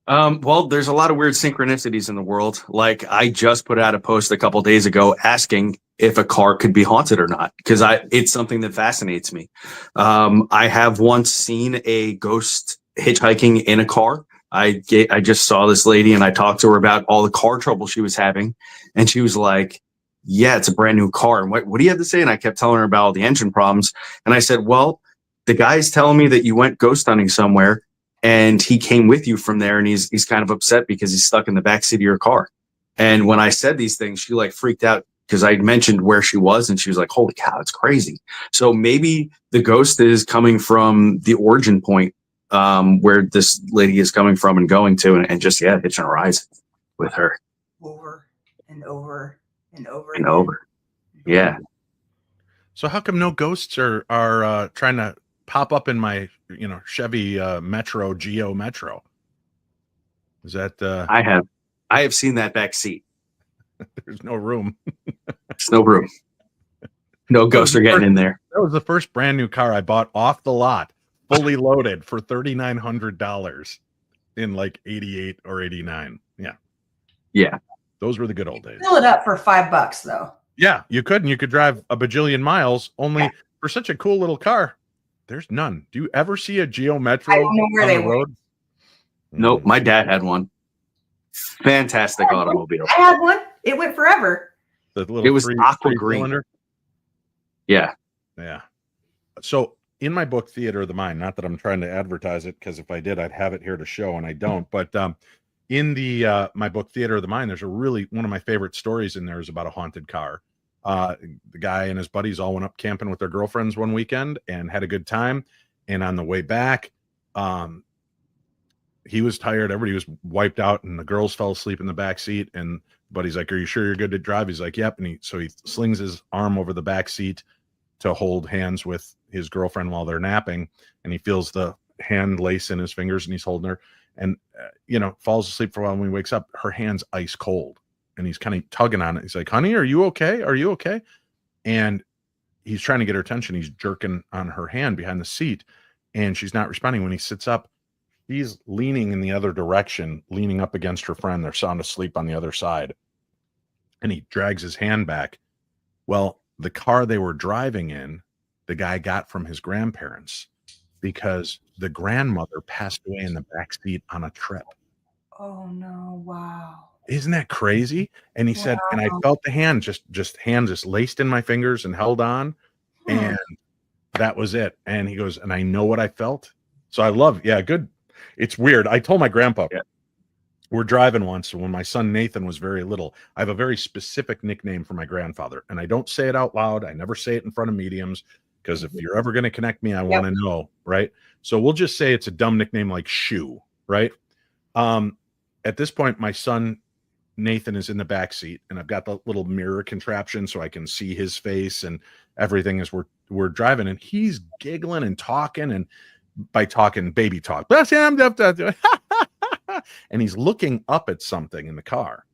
Well, there's a lot of weird synchronicities in the world. Like I just put out a post a couple days ago asking if a car could be haunted or not, because it's something that fascinates me. I have once seen a ghost hitchhiking in a car. I just saw this lady and I talked to her about all the car trouble she was having. And she was like, yeah, it's a brand new car. And what do you have to say? And I kept telling her about all the engine problems. And I said, well, the guy's telling me that you went ghost hunting somewhere and he came with you from there. And he's kind of upset because he's stuck in the backseat of your car. And when I said these things, she like freaked out because I mentioned where she was and she was like, holy cow, it's crazy. So maybe the ghost is coming from the origin point where this lady is coming from and going to, and just, yeah, hitching a ride with her. Over and over and over and over. Yeah. So how come no ghosts are trying to pop up in my, Chevy Metro, Geo Metro? Is that I have seen that back seat. There's no room. There's no room. No ghosts are getting in there. That was the first brand new car I bought off the lot, fully loaded, for $3,900 in like 88 or 89. Yeah. Yeah. Those were the good old days. Fill it up for $5 though. Yeah, you could, and you could drive a bajillion miles only for such a cool little car. There's none. Do you ever see a Geo Metro I don't know where on they the road? Nope. My dad had one. Fantastic automobile. I had one. It went forever. It was aqua green. Cylinder? Yeah. Yeah. So in my book, Theater of the Mind, not that I'm trying to advertise it, because if I did, I'd have it here to show, and I don't. But in the my book, Theater of the Mind, there's one of my favorite stories in there is about a haunted car. The guy and his buddies all went up camping with their girlfriends one weekend and had a good time. And on the way back, he was tired. Everybody was wiped out, and the girls fell asleep in the back seat. And buddy's like, "Are you sure you're good to drive?" He's like, "Yep." And so he slings his arm over the back seat to hold hands with his girlfriend while they're napping, and he feels the hand lace in his fingers, and he's holding her, and falls asleep for a while. When he wakes up, her hand's ice cold, and he's kind of tugging on it. He's like, "Honey, are you okay? Are you okay?" And he's trying to get her attention. He's jerking on her hand behind the seat, and she's not responding. When he sits up, he's leaning in the other direction, leaning up against her friend. They're sound asleep on the other side. And he drags his hand back. Well, the car they were driving in, the guy got from his grandparents because the grandmother passed away in the back seat on a trip. Oh no! Wow. Isn't that crazy? And he said, and I felt the hand just laced in my fingers and held on, and that was it. And he goes, and I know what I felt. So I love, good. It's weird. I told my grandpa, we're driving once when my son Nathan was very little. I have a very specific nickname for my grandfather, and I don't say it out loud. I never say it in front of mediums, because if you're ever going to connect me, I want to know, right? So we'll just say it's a dumb nickname like Shoe, right? At this point, my son Nathan is in the back seat, and I've got the little mirror contraption so I can see his face and everything as we're driving, and he's giggling and talking, and by talking baby talk, and he's looking up at something in the car.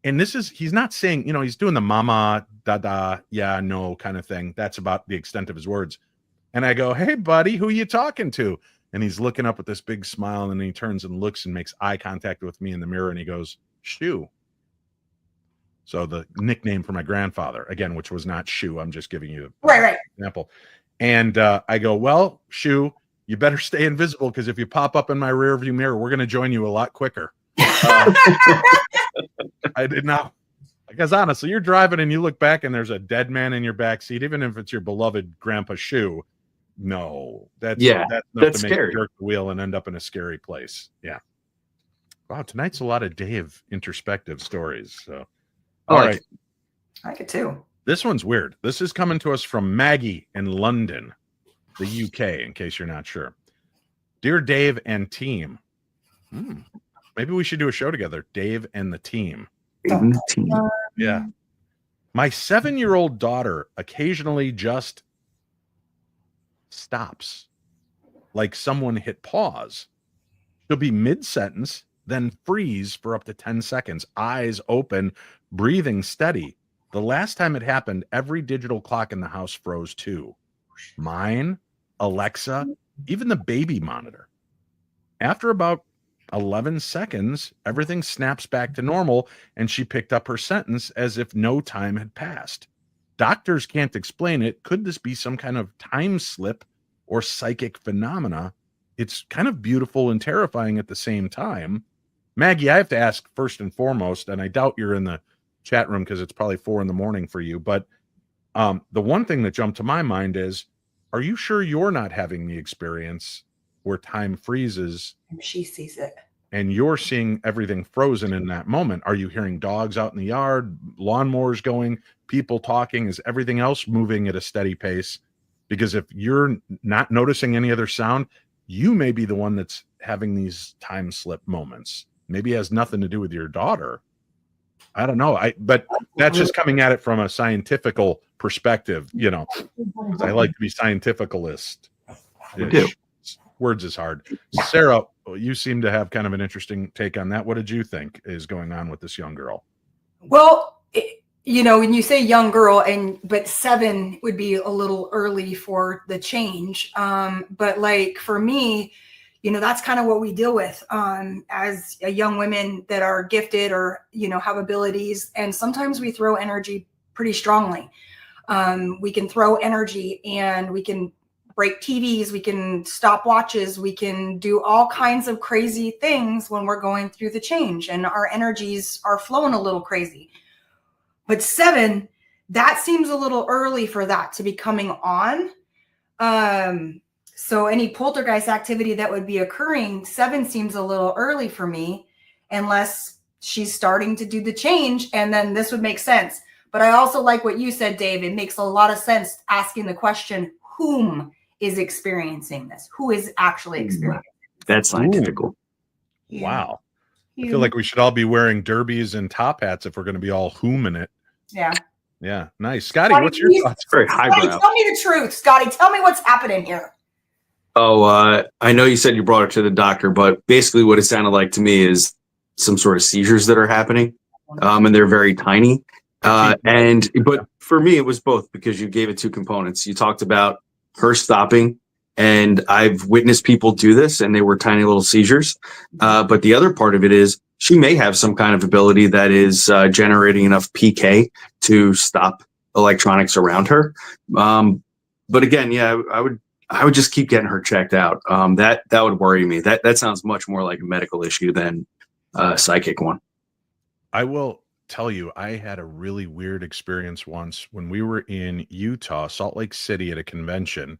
And he's not saying, he's doing the mama, dada, yeah, no kind of thing. That's about the extent of his words. And I go, hey, buddy, who you talking to? And he's looking up with this big smile, and then he turns and looks and makes eye contact with me in the mirror, and he goes, Shoe. So the nickname for my grandfather, again, which was not Shoe. I'm just giving you an example. And I go, well, Shoe, you better stay invisible, because if you pop up in my rear view mirror, we're going to join you a lot quicker. I did not, because honestly, you're driving and you look back and there's a dead man in your back seat, even if it's your beloved Grandpa Shoe. No, that's enough to make scary. you jerk the wheel and end up in a scary place. Yeah. Wow, tonight's a lot of Dave introspective stories. So, all right. I like it too. This one's weird. This is coming to us from Maggie in London, the UK, in case you're not sure. Dear Dave and team. Maybe we should do a show together. Dave and the team. Yeah. My 7-year-old daughter occasionally just stops, like someone hit pause. She'll be mid-sentence, then freeze for up to 10 seconds, eyes open, breathing steady. The last time it happened, every digital clock in the house froze too. Mine, Alexa, even the baby monitor. After about 11 seconds, everything snaps back to normal, and she picked up her sentence as if no time had passed. Doctors can't explain it. Could this be some kind of time slip or psychic phenomena? It's kind of beautiful and terrifying at the same time. Maggie, I have to ask first and foremost, and I doubt you're in the chat room because it's probably 4 a.m. for you, but the one thing that jumped to my mind is, are you sure you're not having the experience where time freezes? She sees it. And you're seeing everything frozen in that moment. Are you hearing dogs out in the yard, lawnmowers going, people talking? Is everything else moving at a steady pace? Because if you're not noticing any other sound, you may be the one that's having these time slip moments. Maybe it has nothing to do with your daughter. I don't know. But that's just coming at it from a scientifical perspective, because I like to be scientificalist. Words is hard. Sarah, you seem to have kind of an interesting take on that. What did you think is going on with this young girl? Well, when you say young girl, but 7 would be a little early for the change. But like for me, that's kind of what we deal with as young women that are gifted or, have abilities. And sometimes we throw energy pretty strongly. We can throw energy and we can break TVs, we can stop watches, we can do all kinds of crazy things when we're going through the change and our energies are flowing a little crazy. But 7, that seems a little early for that to be coming on. So any poltergeist activity that would be occurring, 7 seems a little early for me, unless she's starting to do the change, and then this would make sense. But I also like what you said, Dave. It makes a lot of sense asking the question, whom is experiencing this? Who is actually experiencing this? That's scientific. Wow. I feel like we should all be wearing derbies and top hats if we're going to be all whoming it. Yeah. Yeah. Nice. Scotty, what's your thoughts? Very highbrow. Scotty, tell me the truth. Scotty, tell me what's happening here. Oh, I know you said you brought her to the doctor, but basically what it sounded like to me is some sort of seizures that are happening. And they're very tiny. But for me, it was both, because you gave it 2 components. You talked about her stopping And I've witnessed people do this, and they were tiny little seizures. But the other part of it is she may have some kind of ability that is generating enough PK to stop electronics around her. But again, yeah, I would just keep getting her checked out. That would worry me. That sounds much more like a medical issue than a psychic one. I will tell you, I had a really weird experience once when we were in Utah, Salt Lake City, at a convention.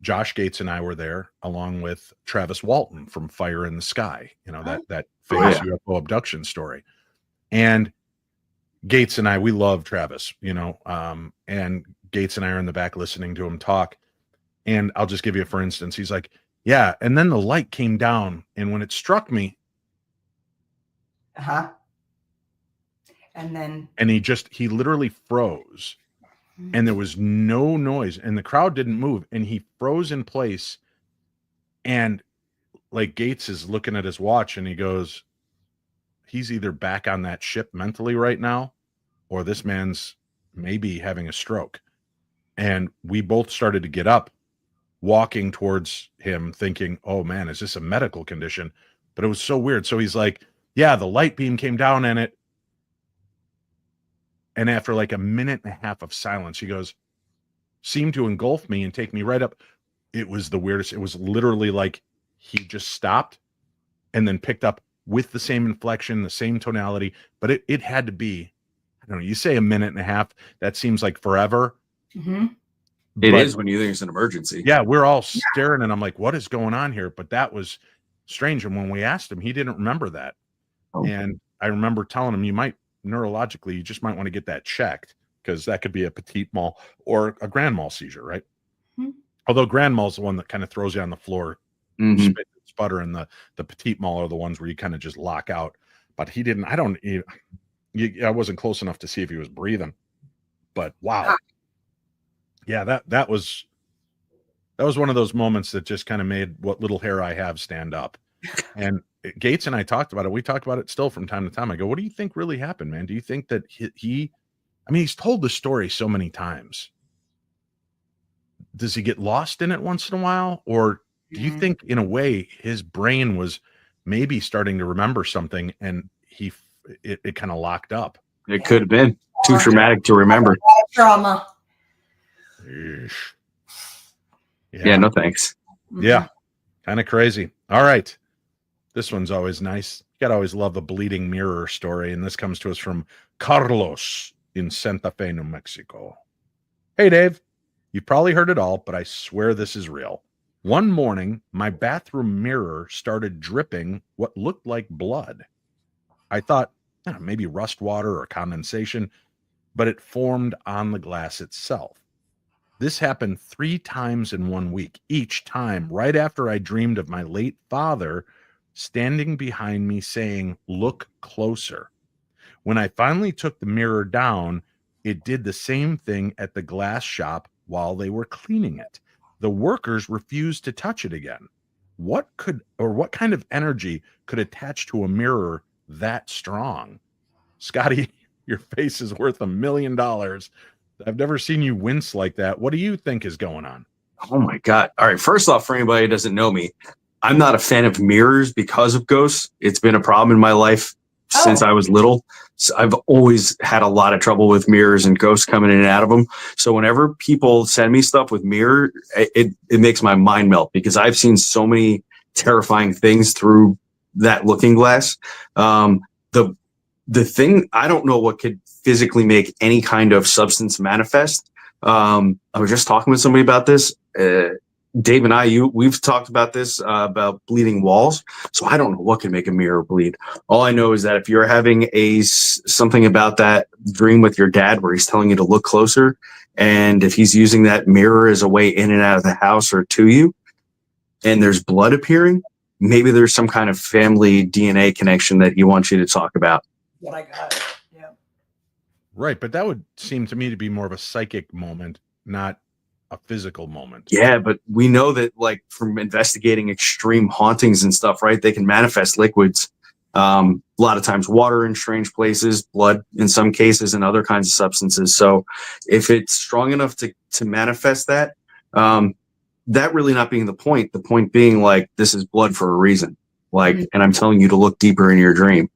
Josh Gates and I were there, along with Travis Walton from Fire in the Sky, that famous UFO abduction story. And Gates and I, we love Travis, and Gates and I are in the back listening to him talk. And I'll just give you, for instance, he's like, yeah. And then the light came down, and when it struck me, and he literally froze, and there was no noise, and the crowd didn't move, and he froze in place. And like, Gates is looking at his watch, and he goes, he's either back on that ship mentally right now, or this man's maybe having a stroke. And we both started to get up, walking towards him, thinking, oh man, is this a medical condition? But it was so weird. So he's like, yeah, the light beam came down in it. And after like a minute and a half of silence, he goes, seemed to engulf me and take me right up. It was the weirdest. It was literally like he just stopped and then picked up with the same inflection, the same tonality. But it had to be, I don't know, you say a minute and a half, that seems like forever. It is when you think it's an emergency. Yeah, we're all staring, and I'm like, what is going on here? But that was strange. And when we asked him, he didn't remember that. And I remember telling him, neurologically, you just might want to get that checked, because that could be a petit mal or a grand mal seizure, right? Although grand mal is the one that kind of throws you on the floor, spit and sputter, and the petit mal are the ones where you kind of just lock out. But he didn't. I wasn't close enough to see if he was breathing. But wow. Yeah, that was one of those moments that just kind of made what little hair I have stand up. And Gates and I talked about it. We talk about it still from time to time. I go, what do you think really happened, man? Do you think that he's told the story so many times. Does he get lost in it once in a while? Or do you think, in a way, his brain was maybe starting to remember something, and it kind of locked up? It could have been too traumatic to remember. Drama. Yeah, no thanks. Yeah, kind of crazy. All right. This one's always nice. You gotta always love a bleeding mirror story. And this comes to us from Carlos in Santa Fe, New Mexico. Hey, Dave. You've probably heard it all, but I swear this is real. One morning, my bathroom mirror started dripping what looked like blood. I thought, maybe rust water or condensation, but it formed on the glass itself. This happened 3 times in 1 week, each time right after I dreamed of my late father standing behind me saying, look closer. When I finally took the mirror down, it did the same thing at the glass shop while they were cleaning it. The workers refused to touch it again. What kind of energy could attach to a mirror that strong? Scotty, your face is worth $1 million. I've never seen you wince like that. What do you think is going on? Oh my God. All right. First off, for anybody who doesn't know me, I'm not a fan of mirrors because of ghosts. It's been a problem in my life since I was little. So I've always had a lot of trouble with mirrors and ghosts coming in and out of them. So whenever people send me stuff with mirror, it makes my mind melt, because I've seen so many terrifying things through that looking glass. The thing, I don't know what could physically make any kind of substance manifest. I was just talking with somebody about this. Dave and we've talked about this, about bleeding walls. So I don't know what can make a mirror bleed. All I know is that if you're having something about that dream with your dad where he's telling you to look closer, and if he's using that mirror as a way in and out of the house or to you, and there's blood appearing, maybe there's some kind of family DNA connection that he wants you to talk about. What I got. Yeah. Right. But that would seem to me to be more of a psychic moment, not a physical moment. Yeah, but we know that, like, from investigating extreme hauntings and stuff, right? They can manifest liquids. A lot of times water in strange places, blood in some cases, and other kinds of substances. So if it's strong enough to manifest that, that really not being the point being like, this is blood for a reason. Like, and I'm telling you to look deeper in your dream.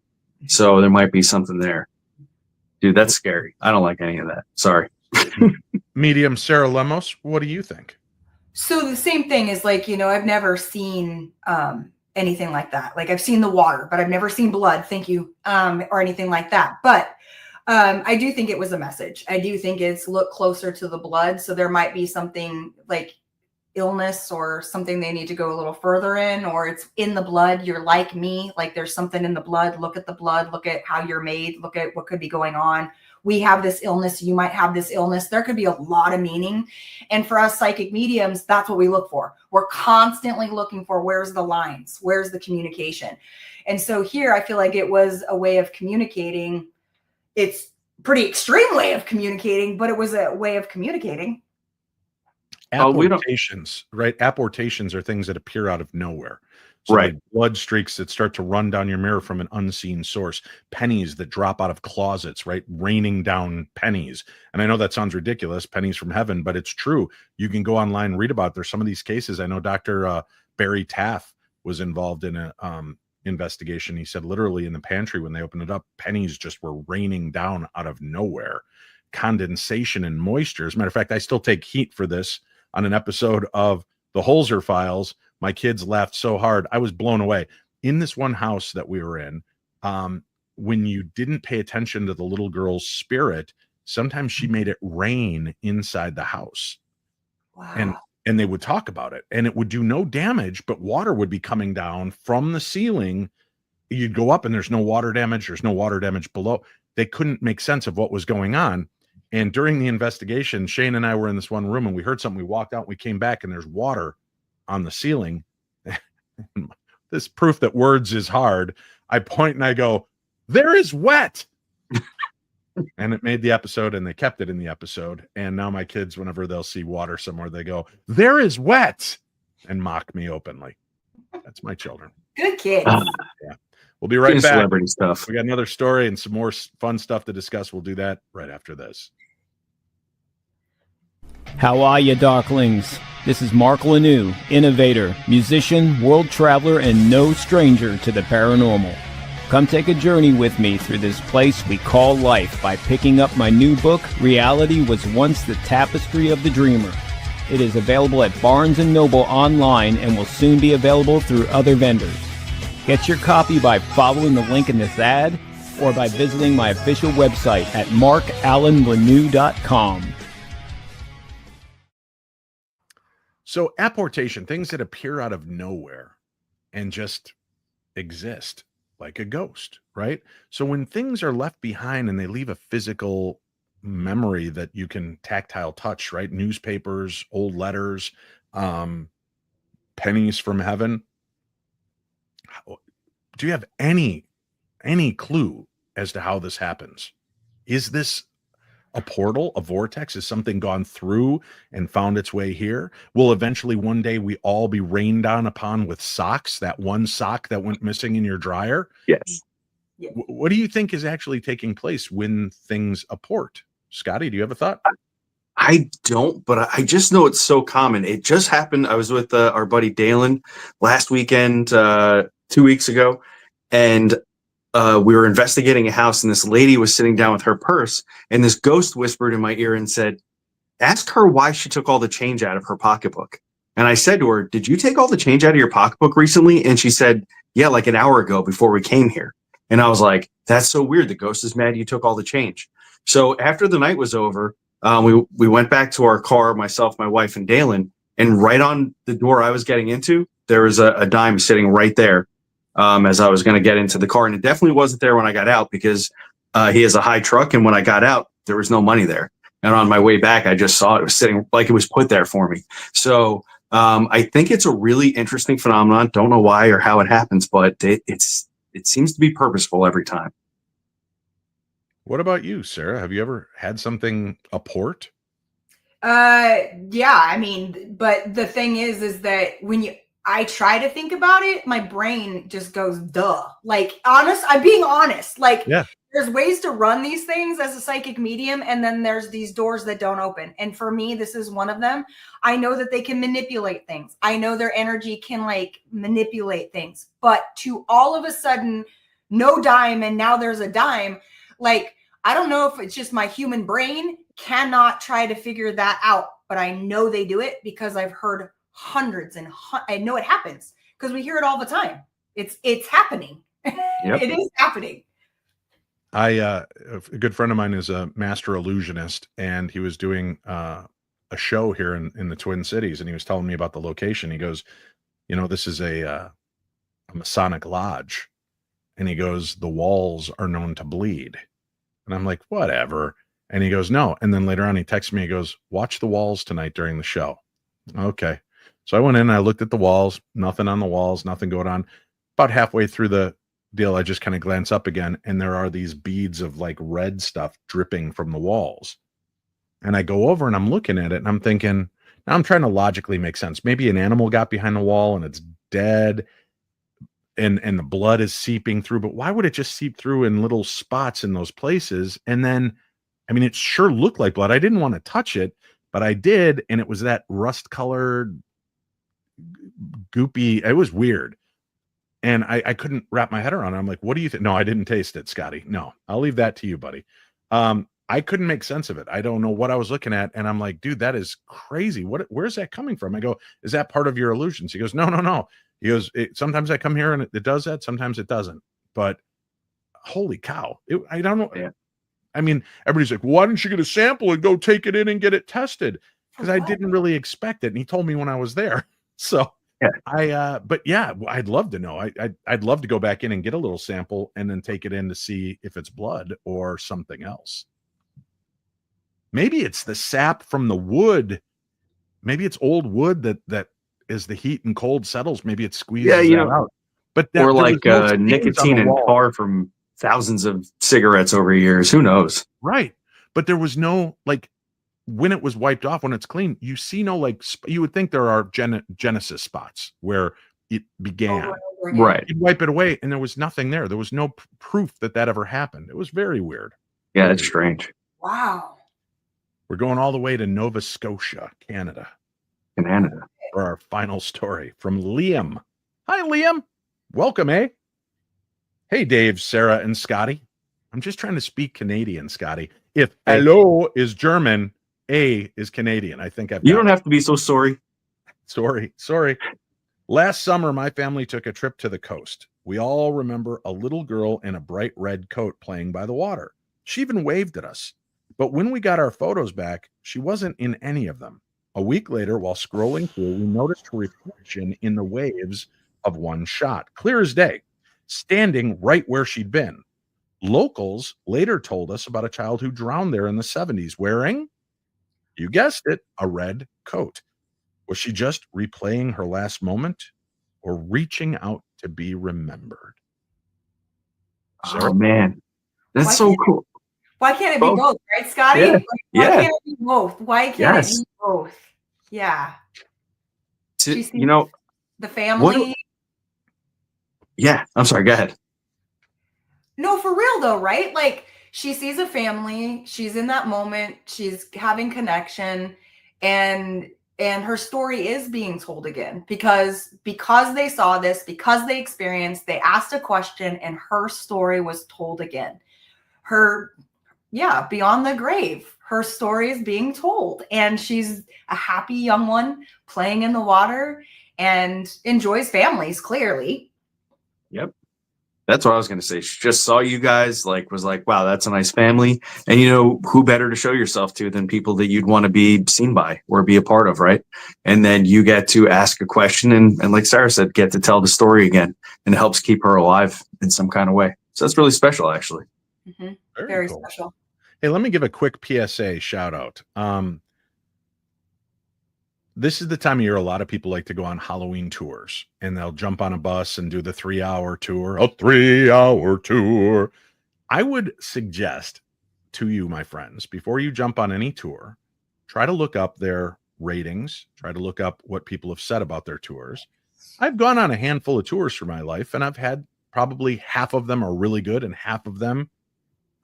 So there might be something there. Dude, that's scary. I don't like any of that. Sorry. Medium Sarah Lemos, what do you think? So the same thing is like, I've never seen anything like that. Like I've seen the water, but I've never seen blood. Thank you. Or anything like that. But I do think it was a message. I do think it's look closer to the blood. So there might be something like illness or something they need to go a little further in, or it's in the blood. You're like me, like there's something in the blood. Look at the blood, look at how you're made, look at what could be going on. We have this illness, you might have this illness. There could be a lot of meaning. And for us psychic mediums, that's what we look for. We're constantly looking for where's the lines, where's the communication. And so here I feel like it was a way of communicating. It's pretty extreme way of communicating, but it was a way of communicating. Apportations, right? Apportations are things that appear out of nowhere. So right. Like blood streaks that start to run down your mirror from an unseen source, pennies that drop out of closets, right? Raining down pennies. And I know that sounds ridiculous, pennies from heaven, but it's true. You can go online and read about it. There's some of these cases. I know Dr. Barry Taff was involved in a investigation. He said literally in the pantry when they opened it up, pennies just were raining down out of nowhere. Condensation and moisture. As a matter of fact, I still take heat for this. On an episode of the Holzer Files, my kids laughed so hard. I was blown away. In this one house that we were in, when you didn't pay attention to the little girl's spirit, sometimes she made it rain inside the house. Wow. And they would talk about it, and it would do no damage, but water would be coming down from the ceiling. You'd go up and there's no water damage. There's no water damage below. They couldn't make sense of what was going on. And during the investigation, Shane and I were in this one room and we heard something. We walked out and we came back and there's water on the ceiling. This proof that words is hard. I point and I go, there is wet. And it made the episode and they kept it in the episode. And now my kids, whenever they'll see water somewhere, they go, there is wet, and mock me openly. That's my children. Good kids. Yeah. We'll be right back. Celebrity stuff. We got another story and some more fun stuff to discuss. We'll do that right after this. How are you, Darklings? This is Mark Lanou, innovator, musician, world traveler, and no stranger to the paranormal. Come take a journey with me through this place we call life by picking up my new book, Reality Was Once the Tapestry of the Dreamer. It is available at Barnes & Noble online and will soon be available through other vendors. Get your copy by following the link in this ad or by visiting my official website at markallenlanou.com. So apportation, things that appear out of nowhere and just exist like a ghost, right? So when things are left behind and they leave a physical memory that you can tactile touch, right? Newspapers, old letters, pennies from heaven. Do you have any clue as to how this happens? Is this a portal, a vortex? Is something gone through and found its way here? Will eventually one day we all be rained down upon with socks, that one sock that went missing in your dryer? Yes. What do you think is actually taking place when things apport? Scotty, do you have a thought? I don't, but I just know it's so common. It just happened. I was with our buddy Dalen last weekend, 2 weeks ago, and we were investigating a house, and this lady was sitting down with her purse, and this ghost whispered in my ear and said, ask her why she took all the change out of her pocketbook. And I said to her, did you take all the change out of your pocketbook recently? And she said, yeah, like an hour ago before we came here. And I was like, that's so weird. The ghost is mad you took all the change. So after the night was over, we went back to our car, myself, my wife, and Dalen, and right on the door I was getting into, there was a dime sitting right there. As I was going to get into the car. And it definitely wasn't there when I got out because he has a high truck. And when I got out, there was no money there. And on my way back, I just saw it was sitting like it was put there for me. So I think it's a really interesting phenomenon. Don't know why or how it happens, but it seems to be purposeful every time. What about you, Sarah? Have you ever had something apport? Yeah, I mean, but the thing is that when I try to think about it, my brain just goes, duh. Like, I'm being honest. Like, yeah. there's ways to run these things as a psychic medium, and then there's these doors that don't open. And for me, this is one of them. I know that they can manipulate things. I know their energy can like manipulate things, but to all of a sudden, no dime, and now there's a dime. Like, I don't know if it's just my human brain cannot try to figure that out, but I know they do it because I've heard hundreds and I know it happens because we hear it all the time. It's happening. Yep. It is happening. A good friend of mine is a master illusionist, and he was doing a show here in the Twin Cities, and he was telling me about the location. He goes, you know, this is a Masonic lodge, and he goes, the walls are known to bleed. And I'm like, whatever. And he goes, no. And then later on, he texts me, he goes, watch the walls tonight during the show. Okay. So I went in and I looked at the walls, nothing on the walls, nothing going on. About halfway through the deal, I just kind of glance up again, and there are these beads of like red stuff dripping from the walls. And I go over and I'm looking at it and I'm thinking, now I'm trying to logically make sense. Maybe an animal got behind the wall and it's dead and the blood is seeping through, but why would it just seep through in little spots in those places? And then, I mean, it sure looked like blood. I didn't want to touch it, but I did. And it was that rust colored, goopy. It was weird. And I couldn't wrap my head around it. I'm like, what do you think? No, I didn't taste it, Scotty. No, I'll leave that to you, buddy. I couldn't make sense of it. I don't know what I was looking at. And I'm like, dude, that is crazy. Where's that coming from? I go, is that part of your illusions? He goes, no. He goes, sometimes I come here and it does that. Sometimes it doesn't. But holy cow. I don't know. Yeah. I mean, everybody's like, why didn't you get a sample and go take it in and get it tested? Because I didn't really expect it. And he told me when I was there. So yeah. But yeah, I'd love to know. I'd love to go back in and get a little sample and then take it in to see if it's blood or something else. Maybe it's the sap from the wood. Maybe it's old wood that as the heat and cold settles, maybe it squeezes out. But or like nicotine and tar from thousands of cigarettes over years. Who knows? Right. But there was no, like, when it was wiped off, when it's clean, you see no, like, you would think there are genesis spots where it began. Right. You'd wipe it away and there was nothing there. There was no proof that ever happened. It was very weird. Yeah, it's strange. Wow. We're going all the way to Nova Scotia, Canada. For our final story from Liam. Hi, Liam. Welcome, eh? Hey, Dave, Sarah, and Scotty. I'm just trying to speak Canadian, Scotty. If hello is German, A is Canadian. I think you don't have to be so sorry. Sorry. Last summer, my family took a trip to the coast. We all remember a little girl in a bright red coat playing by the water. She even waved at us. But when we got our photos back, she wasn't in any of them. A week later, while scrolling through, we noticed her reflection in the waves of one shot, clear as day, standing right where she'd been. Locals later told us about a child who drowned there in the 70s wearing, you guessed it, a red coat. Was she just replaying her last moment or reaching out to be remembered? Sarah? Oh, man. That's so cool. Why can't it be both, right, Scotty? Yeah. Why can't it be both? Why can't it be both? Yeah. You know, the family. Yeah. I'm sorry. Go ahead. No, for real though, right? Like, she sees a family. She's in that moment. She's having connection, and her story is being told again because they saw this, because they experienced, they asked a question, and her story was told again. Beyond the grave, her story is being told, and she's a happy young one playing in the water and enjoys families, clearly. Yep. That's what I was going to say. She just saw you guys, was like, wow, that's a nice family. And you know, who better to show yourself to than people that you'd want to be seen by or be a part of, right? And then you get to ask a question and like Sarah said, get to tell the story again, and it helps keep her alive in some kind of way. So that's really special, actually. Mm-hmm. Very cool. Special. Hey, let me give a quick PSA shout out. This is the time of year a lot of people like to go on Halloween tours, and they'll jump on a bus and do the 3-hour tour. A 3-hour tour. I would suggest to you, my friends, before you jump on any tour, try to look up their ratings. Try to look up what people have said about their tours. I've gone on a handful of tours for my life, and I've had probably half of them are really good and half of them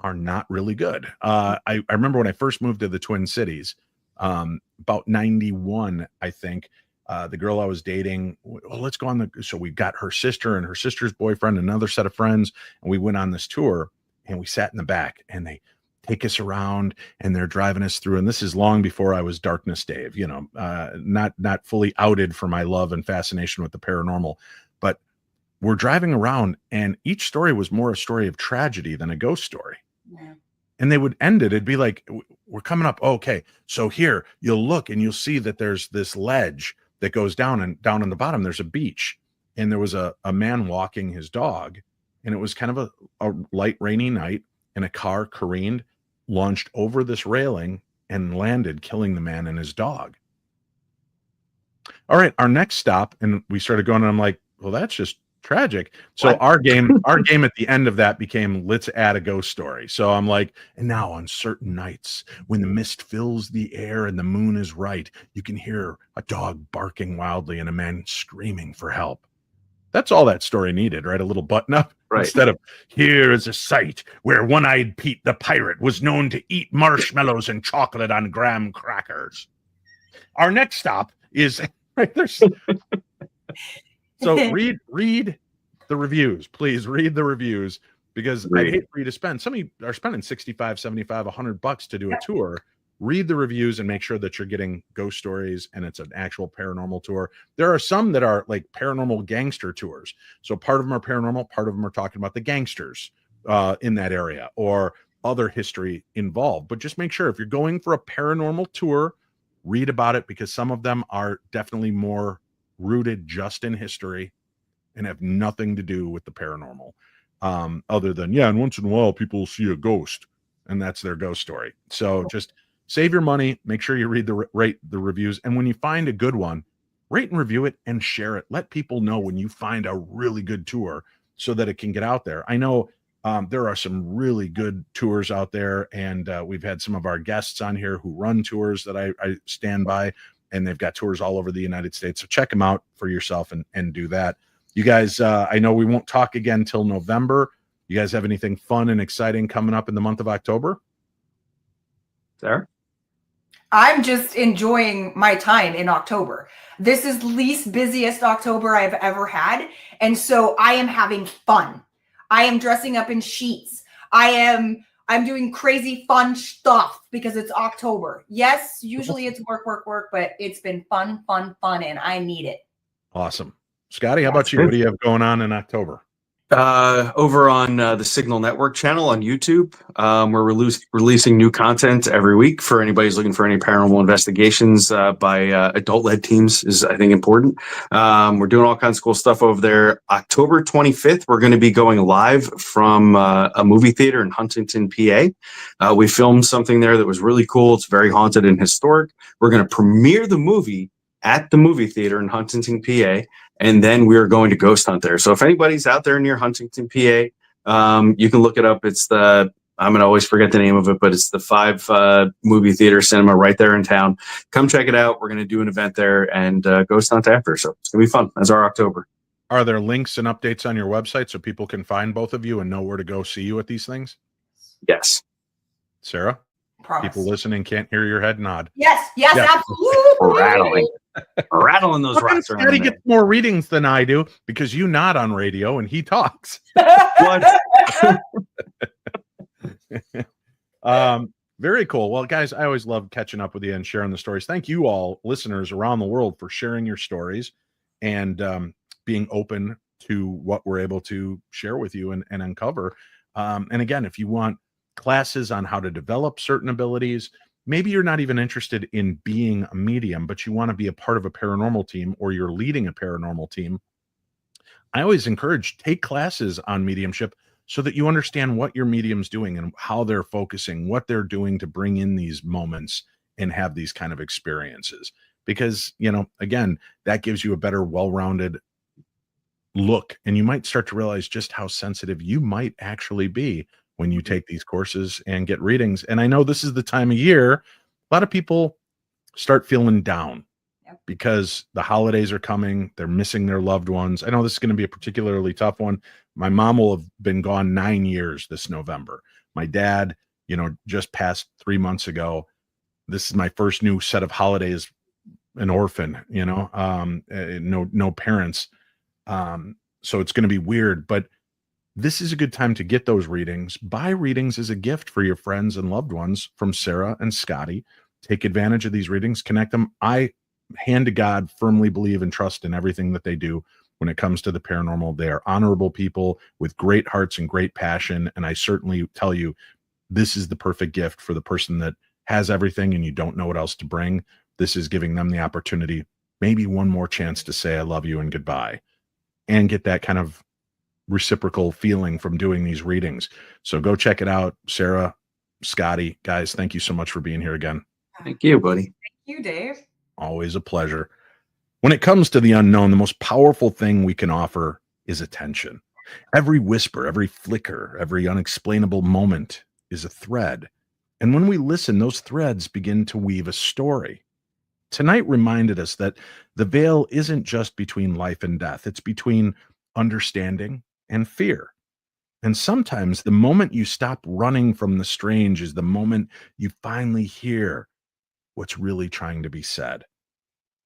are not really good. I remember when I first moved to the Twin Cities, about 91, I think. The girl I was dating, well, let's go on so we got her sister and her sister's boyfriend, another set of friends, and we went on this tour, and we sat in the back, and they take us around, and they're driving us through. And this is long before I was Darkness Dave, not fully outed for my love and fascination with the paranormal, but we're driving around, and each story was more a story of tragedy than a ghost story. Yeah. And they would end it. It'd be like, we're coming up. Okay. So here you'll look and you'll see that there's this ledge that goes down, and down on the bottom, there's a beach, and there was a man walking his dog, and it was kind of a light rainy night, and a car careened, launched over this railing, and landed, killing the man and his dog. All right. Our next stop. And we started going, and I'm like, well, that's just tragic. So our game at the end of that became, let's add a ghost story. So I'm like, and now on certain nights when the mist fills the air and the moon is right, you can hear a dog barking wildly and a man screaming for help. That's all that story needed, right? A little button up, right? Instead of, here is a site where One-Eyed Pete the pirate was known to eat marshmallows and chocolate on graham crackers. Our next stop is right there's. So read the reviews, please read the reviews, because I hate for you to spend. Some of you are spending $65, $75, $100 to do a tour. Read the reviews and make sure that you're getting ghost stories and it's an actual paranormal tour. There are some that are like paranormal gangster tours. So part of them are paranormal, part of them are talking about the gangsters in that area or other history involved. But just make sure if you're going for a paranormal tour, read about it, because some of them are definitely more rooted just in history and have nothing to do with the paranormal, other than, and once in a while people see a ghost and that's their ghost story. So just save your money, make sure you rate the reviews, and when you find a good one, rate and review it and share it. Let people know when you find a really good tour so that it can get out there. I know there are some really good tours out there, and we've had some of our guests on here who run tours that I stand by, and they've got tours all over the United States. So check them out for yourself and do that. You guys, I know we won't talk again till November. You guys have anything fun and exciting coming up in the month of October? Sarah? I'm just enjoying my time in October. This is the least busiest October I've ever had. And so I am having fun. I am dressing up in sheets. I'm doing crazy fun stuff because it's October. Yes, usually it's work, but it's been fun, and I need it. Awesome. Scotty, how about you? What do you have going on in October? Over on the Signal Network channel on YouTube, we're releasing new content every week for anybody who's looking for any paranormal investigations by adult-led teams is, I think, important. We're doing all kinds of cool stuff over there. October 25th, we're going to be going live from a movie theater in Huntington, PA. We filmed something there that was really cool. It's very haunted and historic. We're going to premiere the movie at the movie theater in Huntington, PA. And then we are going to ghost hunt there. So if anybody's out there near Huntington, PA, you can look it up. It's I'm going to always forget the name of it, but it's the 5 movie theater cinema right there in town. Come check it out. We're going to do an event there and ghost hunt after. So it's going to be fun. That's our October. Are there links and updates on your website so people can find both of you and know where to go see you at these things? Yes. Sarah? Promise. People listening can't hear your head nod. Yes, absolutely. Rattling those rocks around. Scotty gets more readings than I do because you nod on radio and he talks. What? Very cool. Well, guys, I always love catching up with you and sharing the stories. Thank you all, listeners around the world, for sharing your stories and being open to what we're able to share with you and uncover. And again, if you want classes on how to develop certain abilities, maybe you're not even interested in being a medium, but you want to be a part of a paranormal team, or you're leading a paranormal team. I always encourage, take classes on mediumship so that you understand what your medium's doing and how they're focusing, what they're doing to bring in these moments and have these kind of experiences. Because, again, that gives you a better, well-rounded look. And you might start to realize just how sensitive you might actually be when you take these courses and get readings. And I know this is the time of year a lot of people start feeling down because the holidays are coming. They're missing their loved ones. I know this is going to be a particularly tough one. My mom will have been gone 9 years this November. My dad, just passed 3 months ago. This is my first new set of holidays, an orphan, no parents. So it's going to be weird, but this is a good time to get those readings. Buy readings as a gift for your friends and loved ones from Sarah and Scotty. Take advantage of these readings, connect them. I, hand to God, firmly believe and trust in everything that they do when it comes to the paranormal. They are honorable people with great hearts and great passion. And I certainly tell you, this is the perfect gift for the person that has everything and you don't know what else to bring. This is giving them the opportunity, maybe one more chance to say, I love you and goodbye, and get that kind of reciprocal feeling from doing these readings. So go check it out. Sarah, Scotty, guys, thank you so much for being here again. Thank you, buddy. Thank you, Dave. Always a pleasure. When it comes to the unknown, the most powerful thing we can offer is attention. Every whisper, every flicker, every unexplainable moment is a thread. And when we listen, those threads begin to weave a story. Tonight reminded us that the veil isn't just between life and death. It's between understanding and fear. And sometimes the moment you stop running from the strange is the moment you finally hear what's really trying to be said.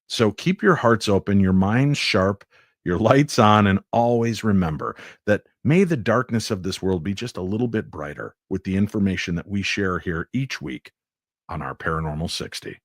So keep your hearts open, your minds sharp, your lights on, and always remember that may the darkness of this world be just a little bit brighter with the information that we share here each week on our Paranormal 60.